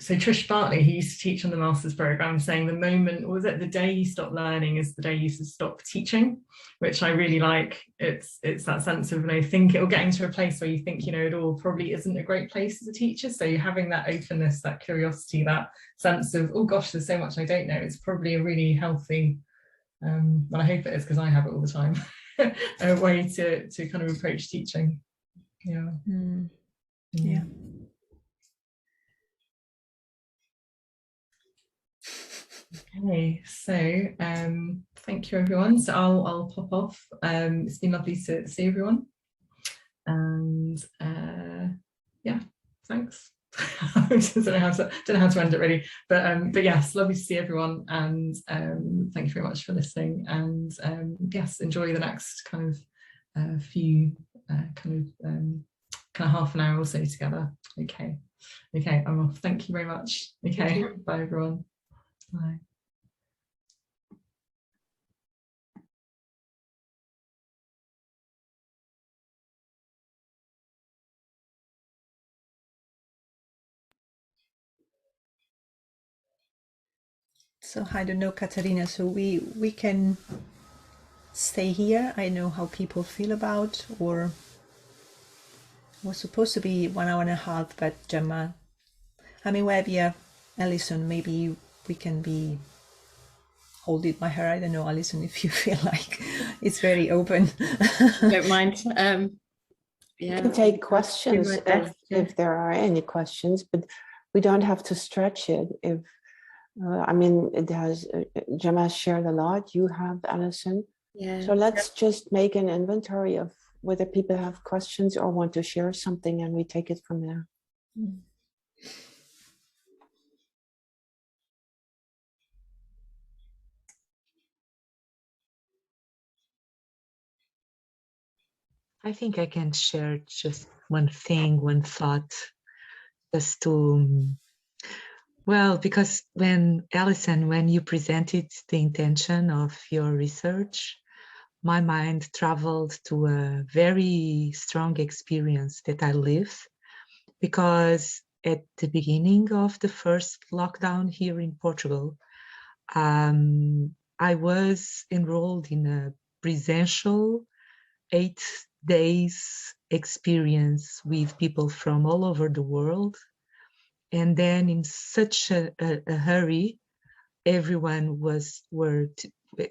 so Trish Bartley, who used to teach on the master's program, saying the moment, or was it the day you stop learning is the day you stop teaching, which I really like. It's that sense of, or getting to a place where you think, it all probably isn't a great place as a teacher. So you're having that openness, that curiosity, that sense of, oh gosh, there's so much I don't know. It's probably a really healthy, well, I hope it is, because I have it all the time, a way to kind of approach teaching. Yeah. Yeah. Okay, so thank you everyone. So I'll pop off. It's been lovely to see everyone, and yeah, thanks. I don't know how to end it really, but yes, lovely to see everyone, and thank you very much for listening, and yes, enjoy the next kind of few kind of half an hour or so together. Okay, I'm off. Thank you very much. Okay, bye everyone. Bye. So I don't know, Katarina, so we can stay here. I know how people feel about, or it was supposed to be 1 hour and a half, but Gemma, I mean, where we have Alison, maybe we can be hold it by her. I don't know, Alison, if you feel like it's very open. Don't mind. Yeah. We can take questions if there are any questions, but we don't have to stretch it. If I mean, it has, Gemma shared a lot, you have, Alison. Yeah. So let's just make an inventory of whether people have questions or want to share something, and we take it from there. I think I can share just one thing, one thought, just to, well, because when you presented the intention of your research, my mind traveled to a very strong experience that I lived, because at the beginning of the first lockdown here in Portugal, I was enrolled in a presential 8 days experience with people from all over the world. And then in such a hurry, everyone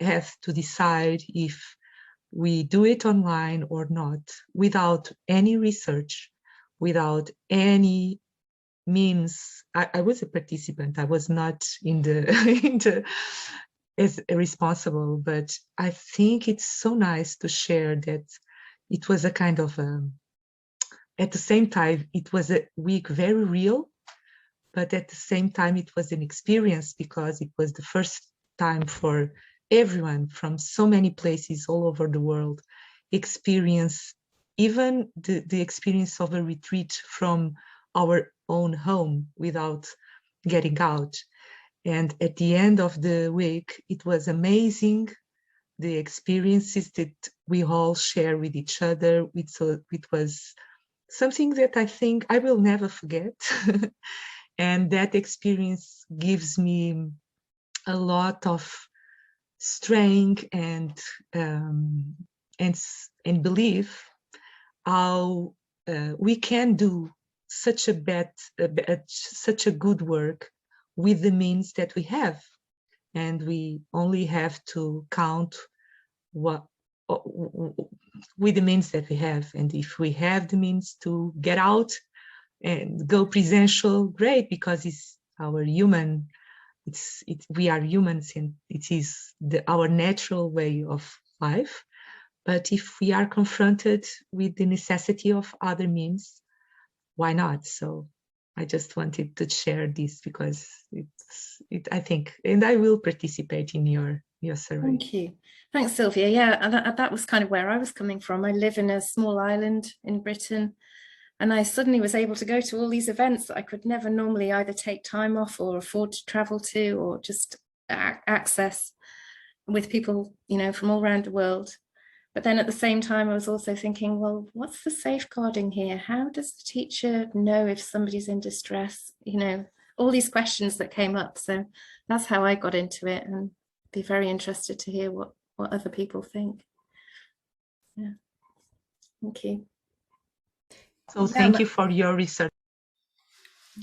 have to decide if we do it online or not, without any research, without any means. I was a participant. I was not in the as responsible, but I think it's so nice to share that it was a kind of at the same time, it was a week very real, but at the same time it was an experience, because it was the first time for everyone from so many places all over the world experience even the experience of a retreat from our own home without getting out. And at the end of the week, it was amazing, the experiences that we all share with each other. It was something that I think I will never forget. And that experience gives me a lot of strength and belief. how we can do such a good work with the means that we have, and we only have to count what with the means that we have. And if we have the means to get out and go presential, great, because it's our human, we are humans, and it is our natural way of life. But if we are confronted with the necessity of other means, why not? So I just wanted to share this because I think, and I will participate in your survey. Thank you. Thanks, Sylvia. Yeah, and that was kind of where I was coming from. I live in a small island in Britain, and I suddenly was able to go to all these events that I could never normally either take time off or afford to travel to, or just access with people, you know, from all around the world. But then at the same time, I was also thinking, well, what's the safeguarding here? How does the teacher know if somebody's in distress? You know, all these questions that came up. So that's how I got into it, and be very interested to hear what other people think. Yeah, thank you. So thank you for your research.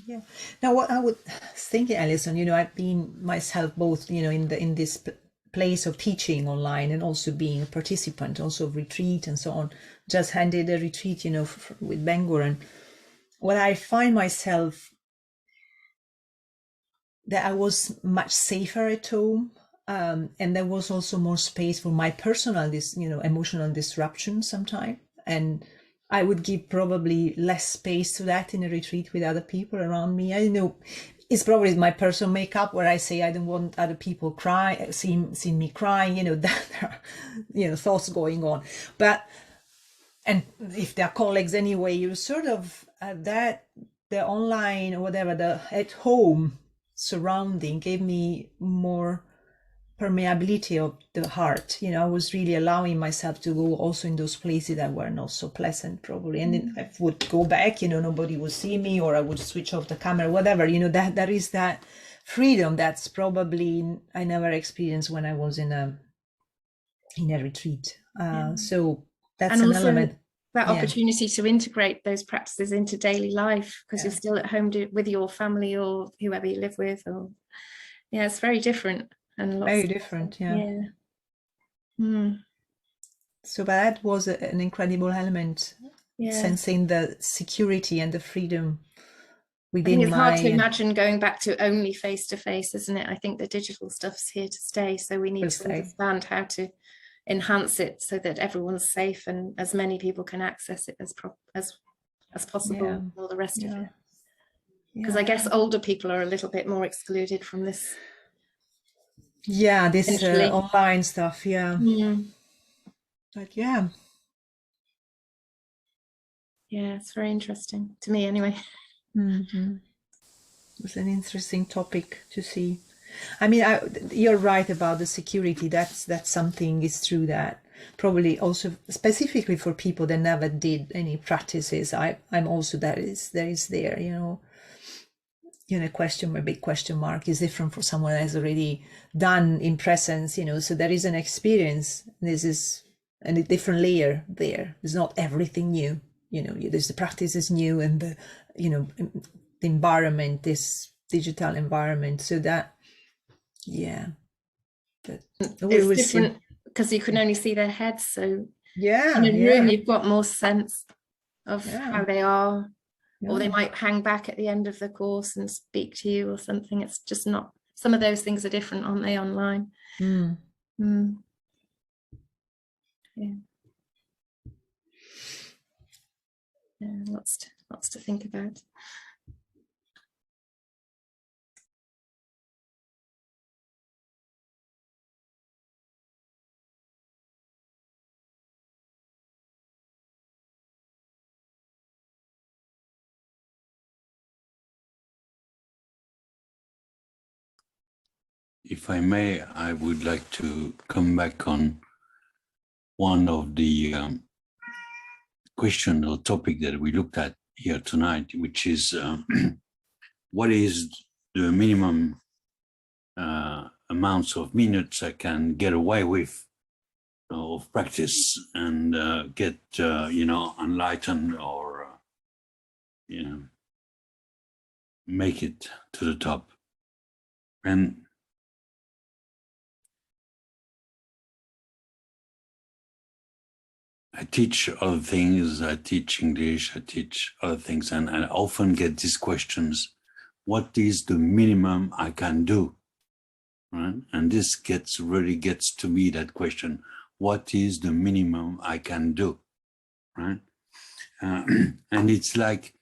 Yeah. Now, what I would think, Alison, you know, I've been myself both, you know, in this place of teaching online and also being a participant, also of retreat and so on. Just handed a retreat, you know, with Bangor, and what I find myself that I was much safer at home, and there was also more space for my personal, emotional disruption sometimes, and I would give probably less space to that in a retreat with other people around me. I know it's probably my personal makeup where I say I don't want other people seeing me crying, you know, that there are, you know, thoughts going on. But, and if they're colleagues anyway, you sort of, that the online or whatever, the at home surrounding gave me more permeability of the heart. You know, I was really allowing myself to go also in those places that were not so pleasant probably, and then I would go back, you know, nobody would see me, or I would switch off the camera, whatever, you know, that there is that freedom that's probably I never experienced when I was in a retreat. So that's an element. That opportunity to integrate those practices into daily life, because you're still at home with your family or whoever you live with, or it's very different. And very different, So that was an incredible element, sensing the security and the freedom within. I think it's hard to imagine going back to only face-to-face, isn't it? I think the digital stuff's here to stay, so we need to understand how to enhance it so that everyone's safe and as many people can access it as possible, and all the rest of it. Because I guess older people are a little bit more excluded from this. Yeah, this online stuff, But it's very interesting to me anyway. It's an interesting topic to see. I mean, you're right about the security. That's something is true that probably also specifically for people that never did any practices. I'm also there is you know, a big question mark is different for someone that has already done in presence, you know, so there is an experience. This is a different layer there. It's not everything new, you know, there's the practice is new, and the, you know, the environment, this digital environment. So that, but it's different because you can only see their heads. So in a room, you've got more sense of how they are. Or they might hang back at the end of the course and speak to you or something. It's just not, some of those things are different, aren't they, online? Lots to think about. If I may, I would like to come back on one of the question or topic that we looked at here tonight, which is what is the minimum amounts of minutes I can get away with of practice and get enlightened or make it to the top. And I teach other things, I teach English, I teach other things, and I often get these questions: what is the minimum I can do? Right? And this really gets to me, that question: what is the minimum I can do? Right? And it's like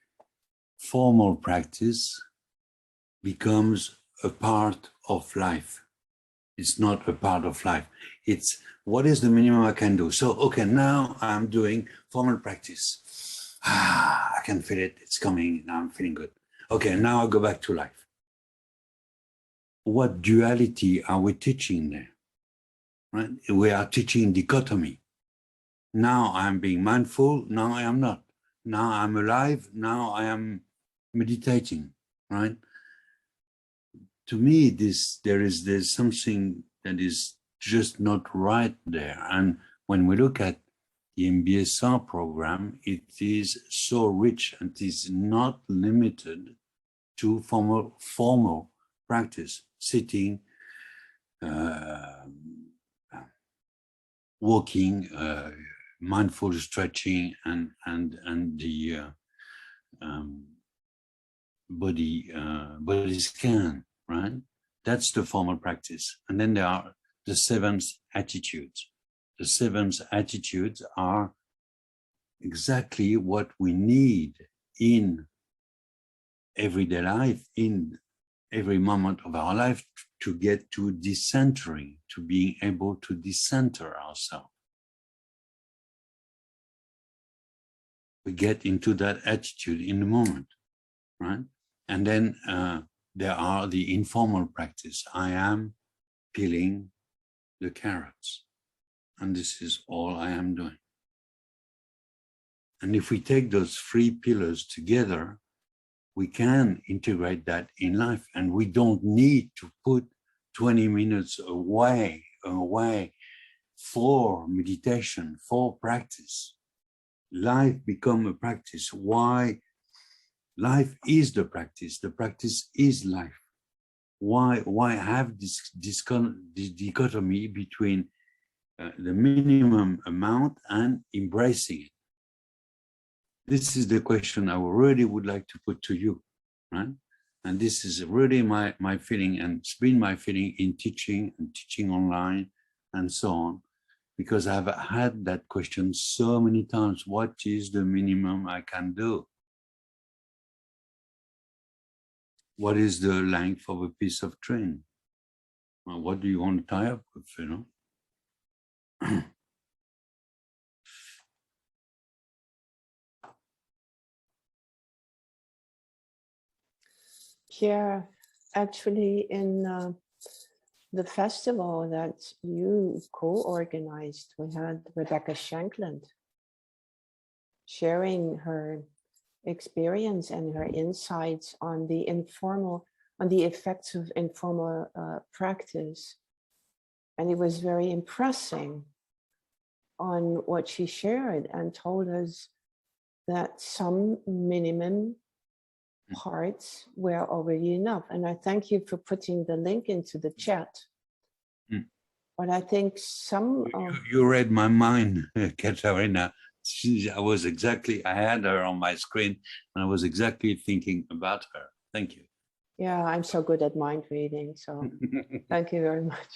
formal practice becomes a part of life. It's not a part of life. It's what is the minimum I can do? So, okay, now I'm doing formal practice. I can feel it. It's coming. Now I'm feeling good. Okay, now I'll go back to life. What duality are we teaching there? Right? We are teaching dichotomy. Now I'm being mindful. Now I am not. Now I'm alive. Now I am meditating. Right? To me, there's something that is just not right there. And when we look at the MBSR program, it is so rich and it is not limited to formal practice, sitting, walking, mindful stretching, and the body scan. Right? That's the formal practice. And then there are the 7 attitudes. The 7 attitudes are exactly what we need in everyday life, in every moment of our life, to get to decentering, to being able to decenter ourselves. We get into that attitude in the moment, right? And then there are the informal practice. I am peeling the carrots, and this is all I am doing. And if we take those 3 pillars together, we can integrate that in life, and we don't need to put 20 minutes away for meditation, for practice. Life becomes a practice. Why? Life is the practice is life. Why have this dichotomy between the minimum amount and embracing it? This is the question I really would like to put to you, right? And this is really my feeling, and it's been my feeling in teaching and teaching online and so on, because I've had that question so many times. What is the minimum I can do? What is the length of a piece of string? Well, what do you want to tie up with, you know? Pierre, actually in the festival that you co-organized, we had Rebecca Shankland sharing her experience and her insights on the effects of informal practice. And it was very impressive on what she shared, and told us that some minimum parts were already enough. And I thank you for putting the link into the chat. But I think some you read my mind, Katarina. I had her on my screen, and I was exactly thinking about her. Thank you. Yeah, I'm so good at mind reading, so thank you very much.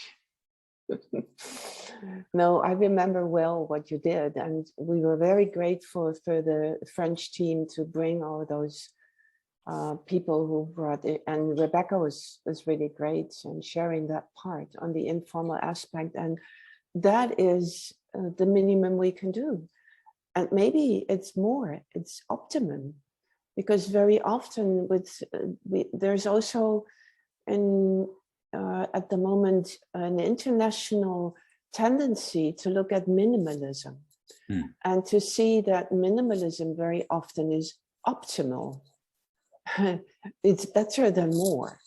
No, I remember well what you did, and we were very grateful for the French team to bring all those people who brought it, and Rebecca was really great in sharing that part on the informal aspect, and that is the minimum we can do. And maybe it's more, it's optimum, because very often there's also at the moment an international tendency to look at minimalism and to see that minimalism very often is optimal. It's better than more.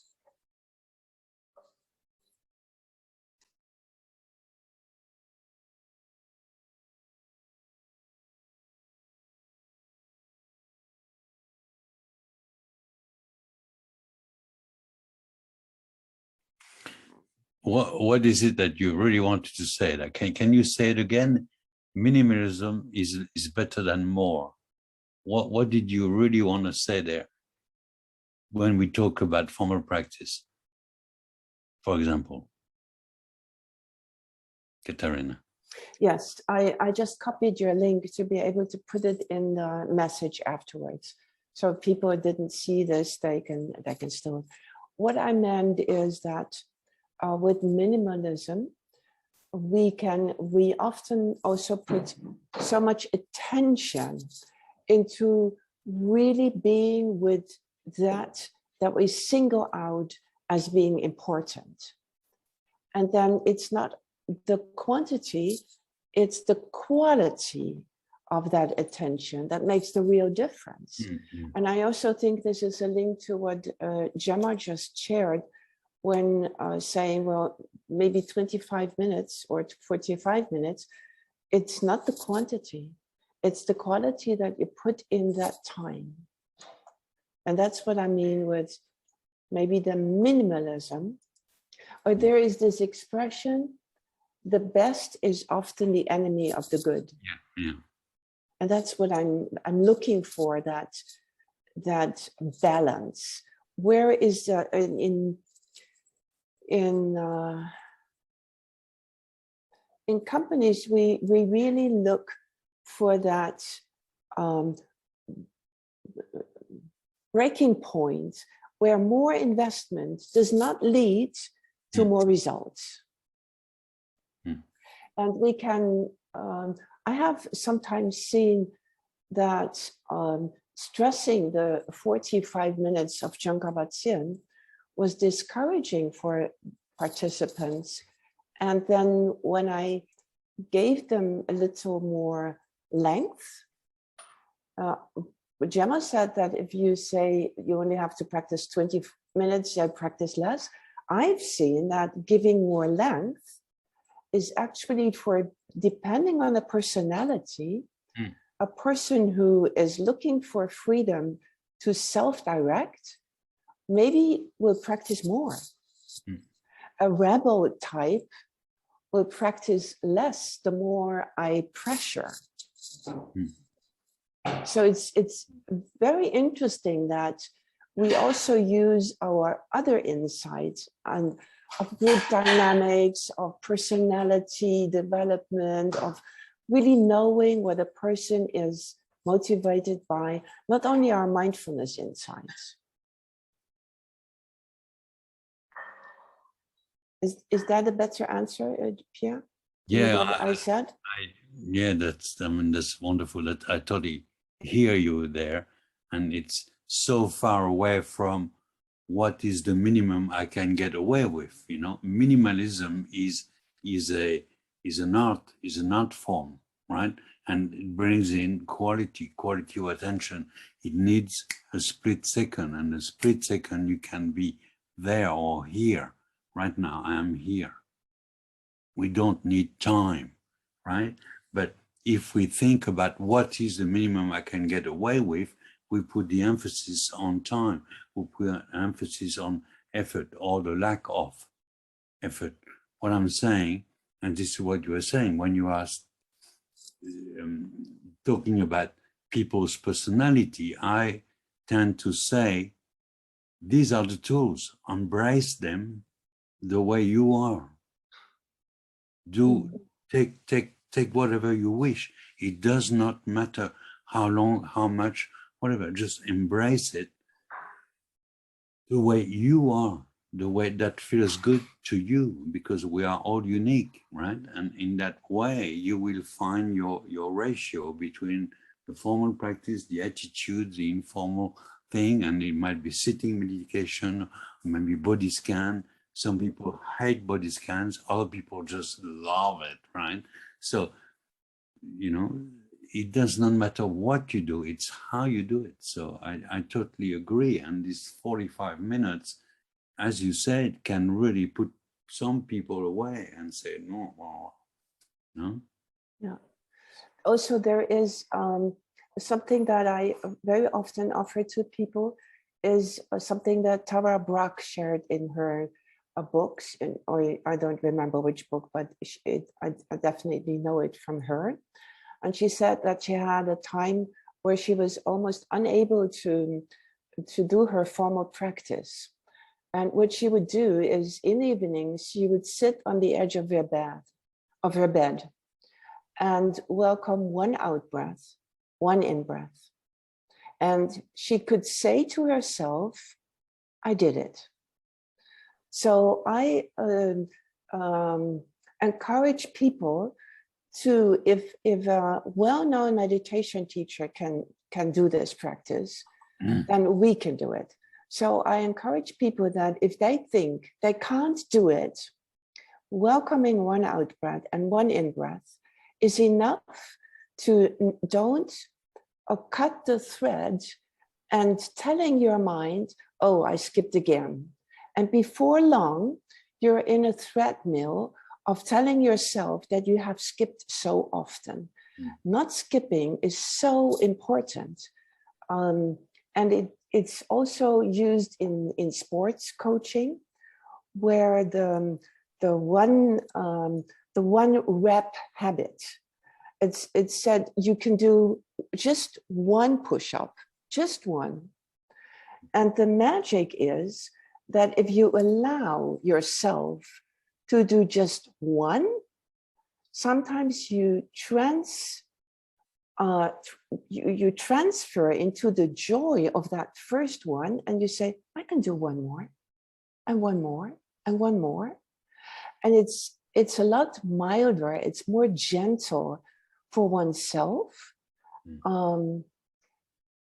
what is it that you really wanted to say? Like, can you say it again? Minimalism is better than more. What did you really want to say there when we talk about formal practice, for example? Katarina. Yes, I just copied your link to be able to put it in the message afterwards. So if people didn't see this, they can still. What I meant is that with minimalism, we often also put so much attention into really being with that we single out as being important. And then it's not the quantity, it's the quality of that attention that makes the real difference. Mm-hmm. And I also think this is a link to what Gemma just shared when saying, well, maybe 25 minutes or 45 minutes, it's not the quantity, it's the quality that you put in that time. And that's what I mean with maybe the minimalism. Or there is this expression, the best is often the enemy of the good. Yeah, yeah. And that's what I'm looking for, that balance. Where is in companies, we really look for that breaking point where more investment does not lead to more results. And we can, I have sometimes seen that stressing the 45 minutes of Jangkabatsin was discouraging for participants. And then when I gave them a little more length, Gemma said that if you say you only have to practice 20 minutes, you practice less. I've seen that giving more length is actually for, depending on the personality, a person who is looking for freedom to self-direct, maybe will practice more. A rebel type will practice less the more I pressure. So it's very interesting that we also use our other insights and of group dynamics, of personality development, of really knowing what a person is motivated by, not only our mindfulness insights. Is that a better answer, Pierre? Yeah, what I said. Yeah, that's wonderful. That I totally hear you there, and it's so far away from what is the minimum I can get away with. You know, minimalism is an art form, right? And it brings in quality of attention. It needs a split second, and a split second you can be there or here. Right now, I am here. We don't need time, right? But if we think about what is the minimum I can get away with, we put the emphasis on time, we put emphasis on effort or the lack of effort. What I'm saying, and this is what you were saying, when you are talking about people's personality, I tend to say, these are the tools, embrace them the way you are. Take whatever you wish. It does not matter how long, how much, whatever, just embrace it the way you are, the way that feels good to you, because we are all unique, right? And in that way, you will find your ratio between the formal practice, the attitude, the informal thing, and it might be sitting meditation, maybe body scan. Some people hate body scans, other people just love it, right? So, you know, it does not matter what you do, it's how you do it. So I totally agree. And this 45 minutes, as you said, can really put some people away and say, no, well, no? Yeah. Also, there is something that I very often offer to people is something that Tara Brach shared in her books, or I don't remember which book, but I definitely know it from her. And she said that she had a time where she was almost unable to do her formal practice. And what she would do is, in the evenings, she would sit on the edge of her bed, and welcome one out breath, one in breath. And she could say to herself, I did it. So I encourage people to, if a well-known meditation teacher can do this practice, then we can do it. So I encourage people that if they think they can't do it, welcoming one out breath and one in breath is enough to don't cut the thread and telling your mind, oh, I skipped again. And before long, you're in a treadmill of telling yourself that you have skipped so often. Not skipping is so important. And it's also used in sports coaching, where the one rep habit, it's said you can do just one push-up, just one. And the magic is that if you allow yourself to do just one, sometimes you transfer into the joy of that first one, and you say, I can do one more, and one more, and one more. And it's a lot milder, it's more gentle for oneself.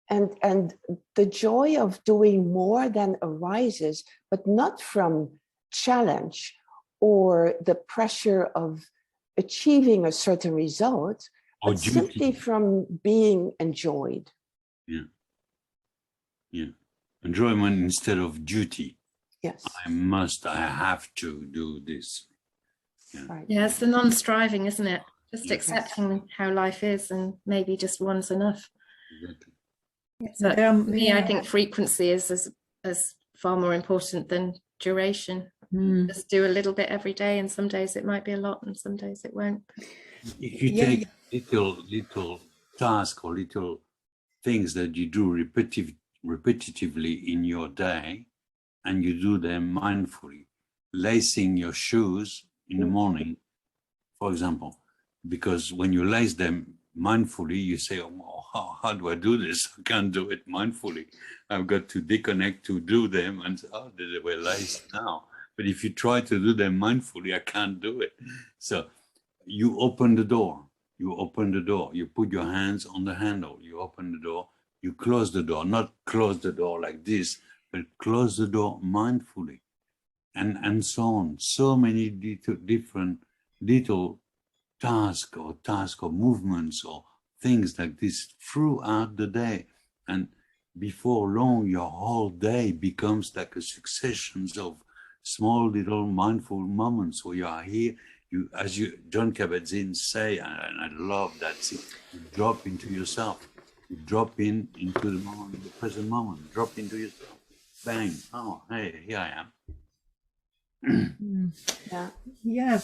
And the joy of doing more then arises, but not from challenge or the pressure of achieving a certain result, but simply from being enjoyed. Yeah. Yeah. Enjoyment instead of duty. Yes. I have to do this. Yeah. Right. Yeah, it's the non-striving, isn't it? Just accepting how life is, and maybe just one's enough. Exactly. But for me, I think frequency is as far more important than duration. Just do a little bit every day, and some days it might be a lot, and some days it won't. If you take little tasks or little things that you do repetitively in your day, and you do them mindfully, lacing your shoes in the morning, for example, because when you lace them mindfully, you say, oh, how do I do this? I can't do it mindfully. I've got to disconnect to do them, and oh, they were laced now. But if you try to do them mindfully, I can't do it. So you open the door, you put your hands on the handle, you open the door, you close the door, not close the door like this, but close the door mindfully, and so on. So many different little tasks or movements or things like this throughout the day. And before long, your whole day becomes like a succession of small little mindful moments where you are here. As John Kabat-Zinn say, and I love that, you drop into yourself. You drop into the moment, the present moment. Drop into yourself. Bang! Oh, hey, here I am. Yeah.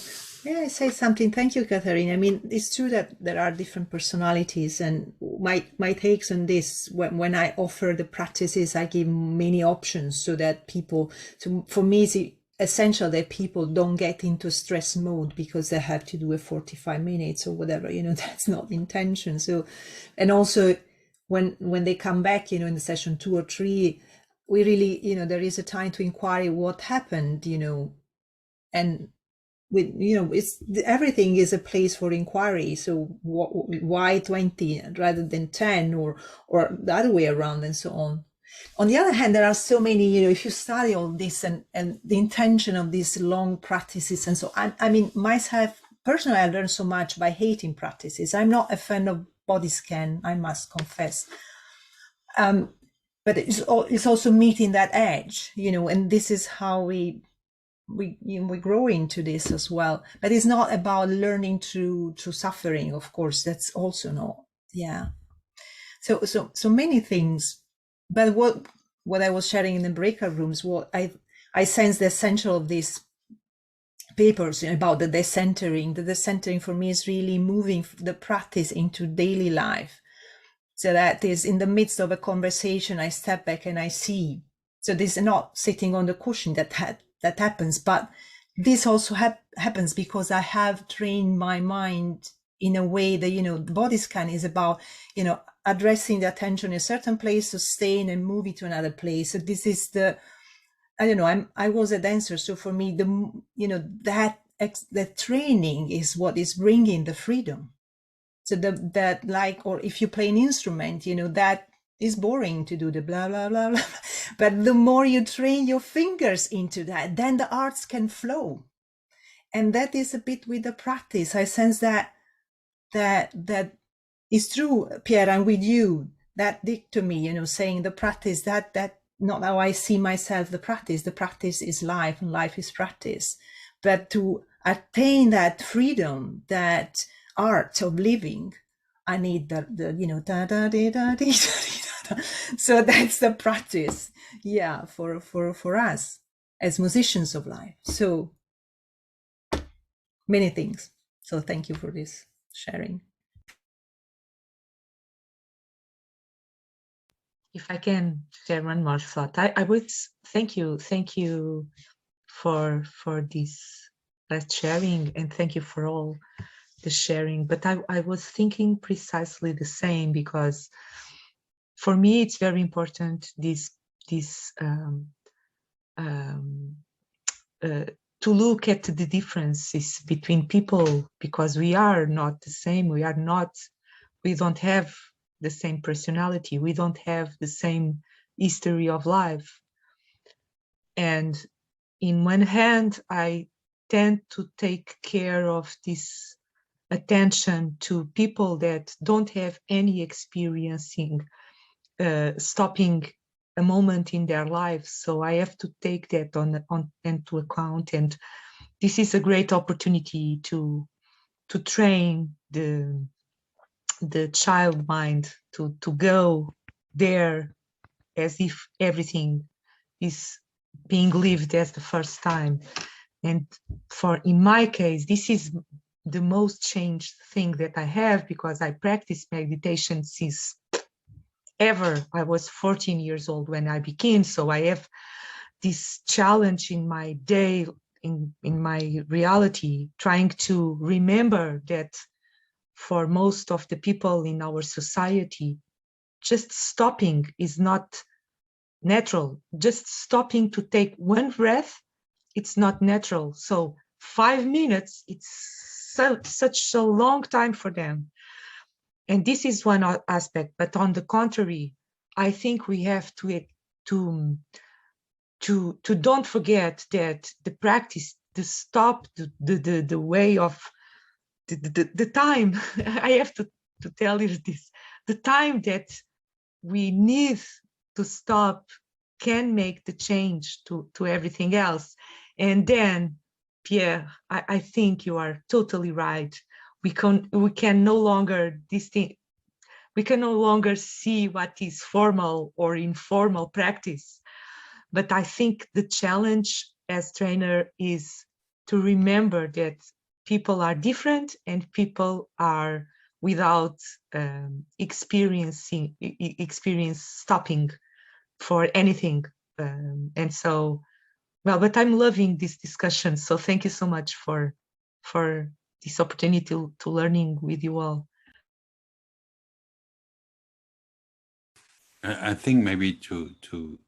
May I say something? Thank you, Catherine. I mean, it's true that there are different personalities, and my takes on this, when I offer the practices, I give many options so that people, so for me, it's essential that people don't get into stress mode because they have to do a 45 minutes or whatever, that's not the intention. So, and also when they come back, in the session 2 or 3, we really, there is a time to inquire what happened, and with, everything is a place for inquiry. So why 20 rather than 10 or the other way around, and so on. On the other hand, there are so many, if you study all this and the intention of these long practices, and so I mean, myself personally, I learned so much by hating practices. I'm not a fan of body scan, I must confess. But it's also meeting that edge, and this is how we grow into this as well. But it's not about learning through suffering, of course. That's also not, So many things. But what I was sharing in the breakout rooms, what I sense the essential of these papers about the decentering. The decentering for me is really moving the practice into daily life. So that is in the midst of a conversation, I step back and I see. So this is not sitting on the cushion that happens, but this also happens because I have trained my mind in a way that, the body scan is about, addressing the attention in a certain place, sustain and move it to another place. So this is I was a dancer. So for me, that training is what is bringing the freedom. So or if you play an instrument, that is boring to do the blah, blah, blah, blah. But the more you train your fingers into that, then the arts can flow. And that is a bit with the practice. I sense that is true, Pierre, and with you, that did to me, saying the practice, that not how I see myself, the practice is life and life is practice. But to attain that freedom, that art of living, I need the da da da da da. So that's the practice, for us as musicians of life. So many things. So thank you for this sharing. If I can share one more thought, I would thank you for this last sharing, and thank you for all the sharing. But I was thinking precisely the same, because for me it's very important to look at the differences between people, because we are not the same. We don't have the same personality. We don't have the same history of life. And in one hand, I tend to take care of this attention to people that don't have any experiencing stopping a moment in their lives. So I have to take that into account. And this is a great opportunity to train the child mind to go there as if everything is being lived as the first time. And in my case, this is the most changed thing that I have, because I practice meditation since ever. I was 14 years old when I began. So I have this challenge in my day, in my reality, trying to remember that for most of the people in our society, just stopping is not natural. Just stopping to take one breath, it's not natural. So 5 minutes, it's such a long time for them. And this is one aspect. But on the contrary, I think we have to don't forget that the practice, the stop, the way of the time. I have to tell you this. The time that we need to stop can make the change to everything else. And then, Pierre, I think you are totally right. We can no longer we can no longer see what is formal or informal practice. But I think the challenge as trainer is to remember that people are different and people are without experience stopping for anything. And so, well, but I'm loving this discussion. So thank you so much for this opportunity to learning with you all. I think maybe to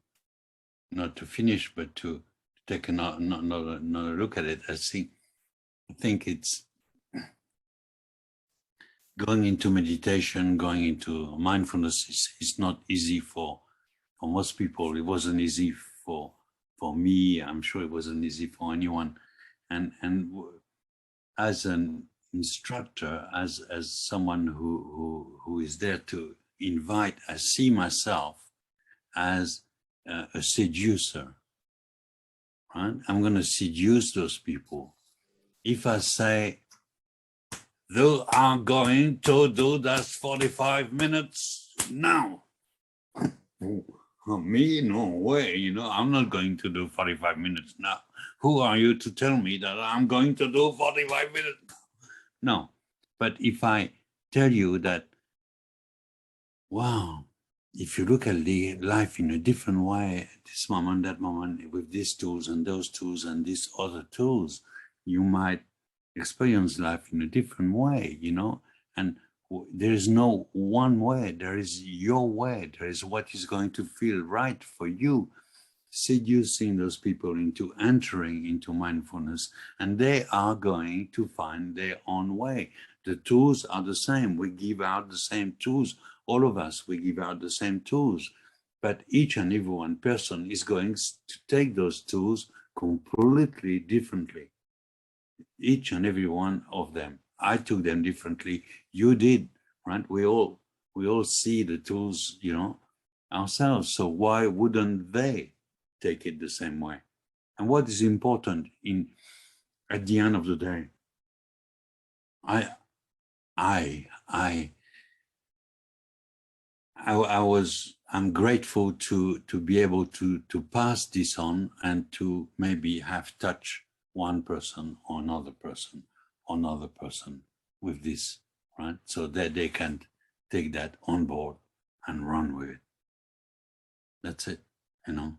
not to finish, but to take another look at it. I think it's going into meditation, going into mindfulness is not easy for most people. It wasn't easy for me. I'm sure it wasn't easy for anyone. And as an instructor, as someone who is there to invite, I see myself as a seducer, right? I'm going to seduce those people. If I say, they are going to do that 45 minutes now, Oh, me? No way. You know, I'm not going to do 45 minutes now. Who are you to tell me that I'm going to do 45 minutes now? No. But if I tell you that, wow, if you look at the life in a different way, this moment, that moment, with these tools and those tools and these other tools, you might experience life in a different way, you know? And there is no one way, there is your way, there is what is going to feel right for you, seducing those people into entering into mindfulness, and they are going to find their own way. The tools are the same. We give out the same tools. All of us, we give out the same tools, but each and every one person is going to take those tools completely differently. Each and every one of them. I took them differently. You did, right? We all see the tools, you know, ourselves. So why wouldn't they take it the same way? And what is important at the end of the day, I'm grateful to be able to pass this on and to maybe have touched one person or another person with this, right? So that they can take that on board and run with it. That's it, you know.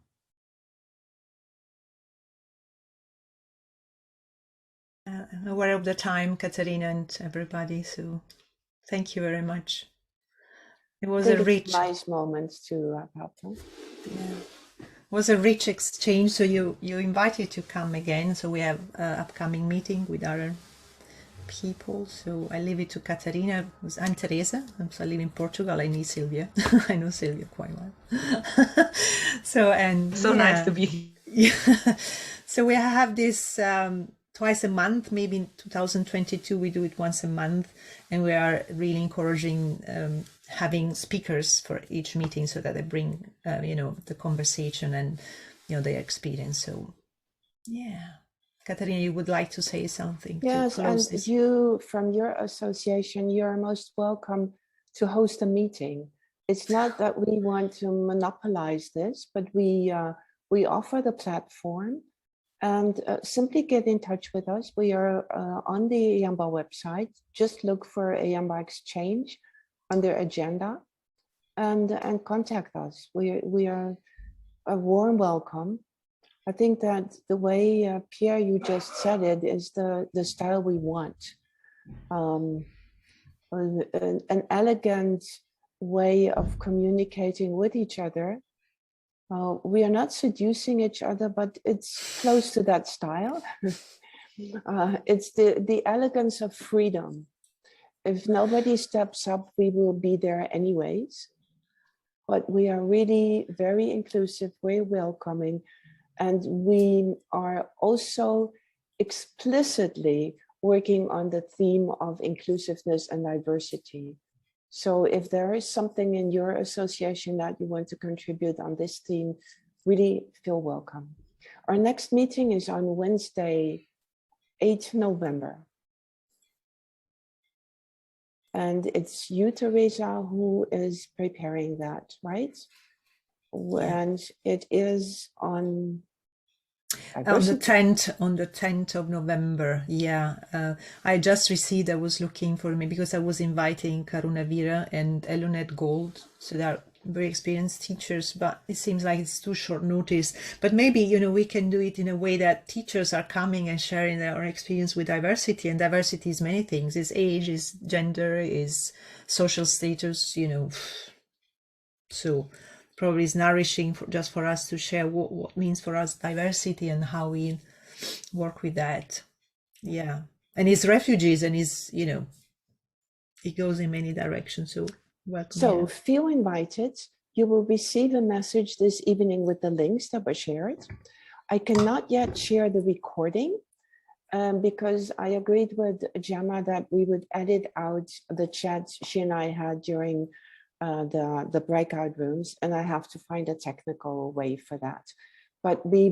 I'm aware of the time, Katerina and everybody, so thank you very much. It was a rich, nice moment to wrap up. Huh? Yeah, it was a rich exchange. So you invited to come again. So we have an upcoming meeting with other people. So I leave it to Katerina. I'm Teresa. I live in Portugal. I need Sylvia. I know Sylvia quite well. So nice to be here. Yeah. So we have this twice a month. Maybe in 2022 we do it once a month, and we are really encouraging having speakers for each meeting so that they bring you know, the conversation and, you know, their experience. So yeah, Katerina, you would like to say something? Yes, and this? You, from your association, you're most welcome to host a meeting. It's not that we want to monopolize this, but we offer the platform, and simply get in touch with us. We are on the EAMBA website. Just look for EAMBA Exchange under agenda and contact us. We are a warm welcome. I think that the way, Pierre, you just said it, is the style we want. An elegant way of communicating with each other. We are not seducing each other, but it's close to that style. It's the elegance of freedom. If nobody steps up, we will be there anyways. But we are really very inclusive, very welcoming. And we are also explicitly working on the theme of inclusiveness and diversity. So if there is something in your association that you want to contribute on this theme, really feel welcome. Our next meeting is on Wednesday, 8 November. And it's you, Teresa, who is preparing that, right? And it is on the 10th of November. Yeah, I just received, I was looking for me because I was inviting Karuna Veera and Elonet Gold. So they're very experienced teachers, but it seems like it's too short notice. But maybe, you know, we can do it in a way that teachers are coming and sharing their experience with diversity. And diversity is many things. It's age, is gender, is social status, you know. So probably it's nourishing just for us to share what means for us diversity and how we work with that. Yeah, and it's refugees, and it's, you know, it goes in many directions. So welcome. So feel invited. You will receive a message this evening with the links that were shared. I cannot yet share the recording because I agreed with Gemma that we would edit out the chats she and I had during the breakout rooms, and I have to find a technical way for that. But we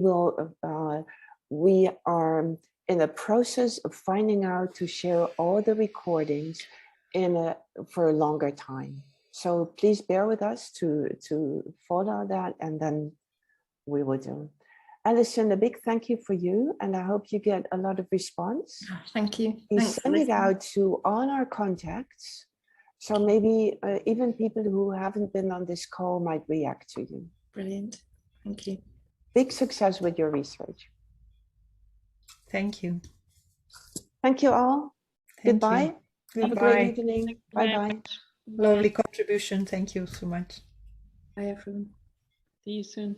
are in a process of finding out to share all the recordings for a longer time. So please bear with us to follow that, and then we will do. Alison, a big thank you for you, and I hope you get a lot of response. Thank you. We Thanks, send it Alison. out to all our contacts, so maybe even people who haven't been on this call might react to you. Brilliant. Thank you. Big success with your research. Thank you. Thank you all. Thank Goodbye. you. Have a Goodbye. great evening. Bye-bye. Lovely contribution. Thank you so much. Bye, everyone. See you soon.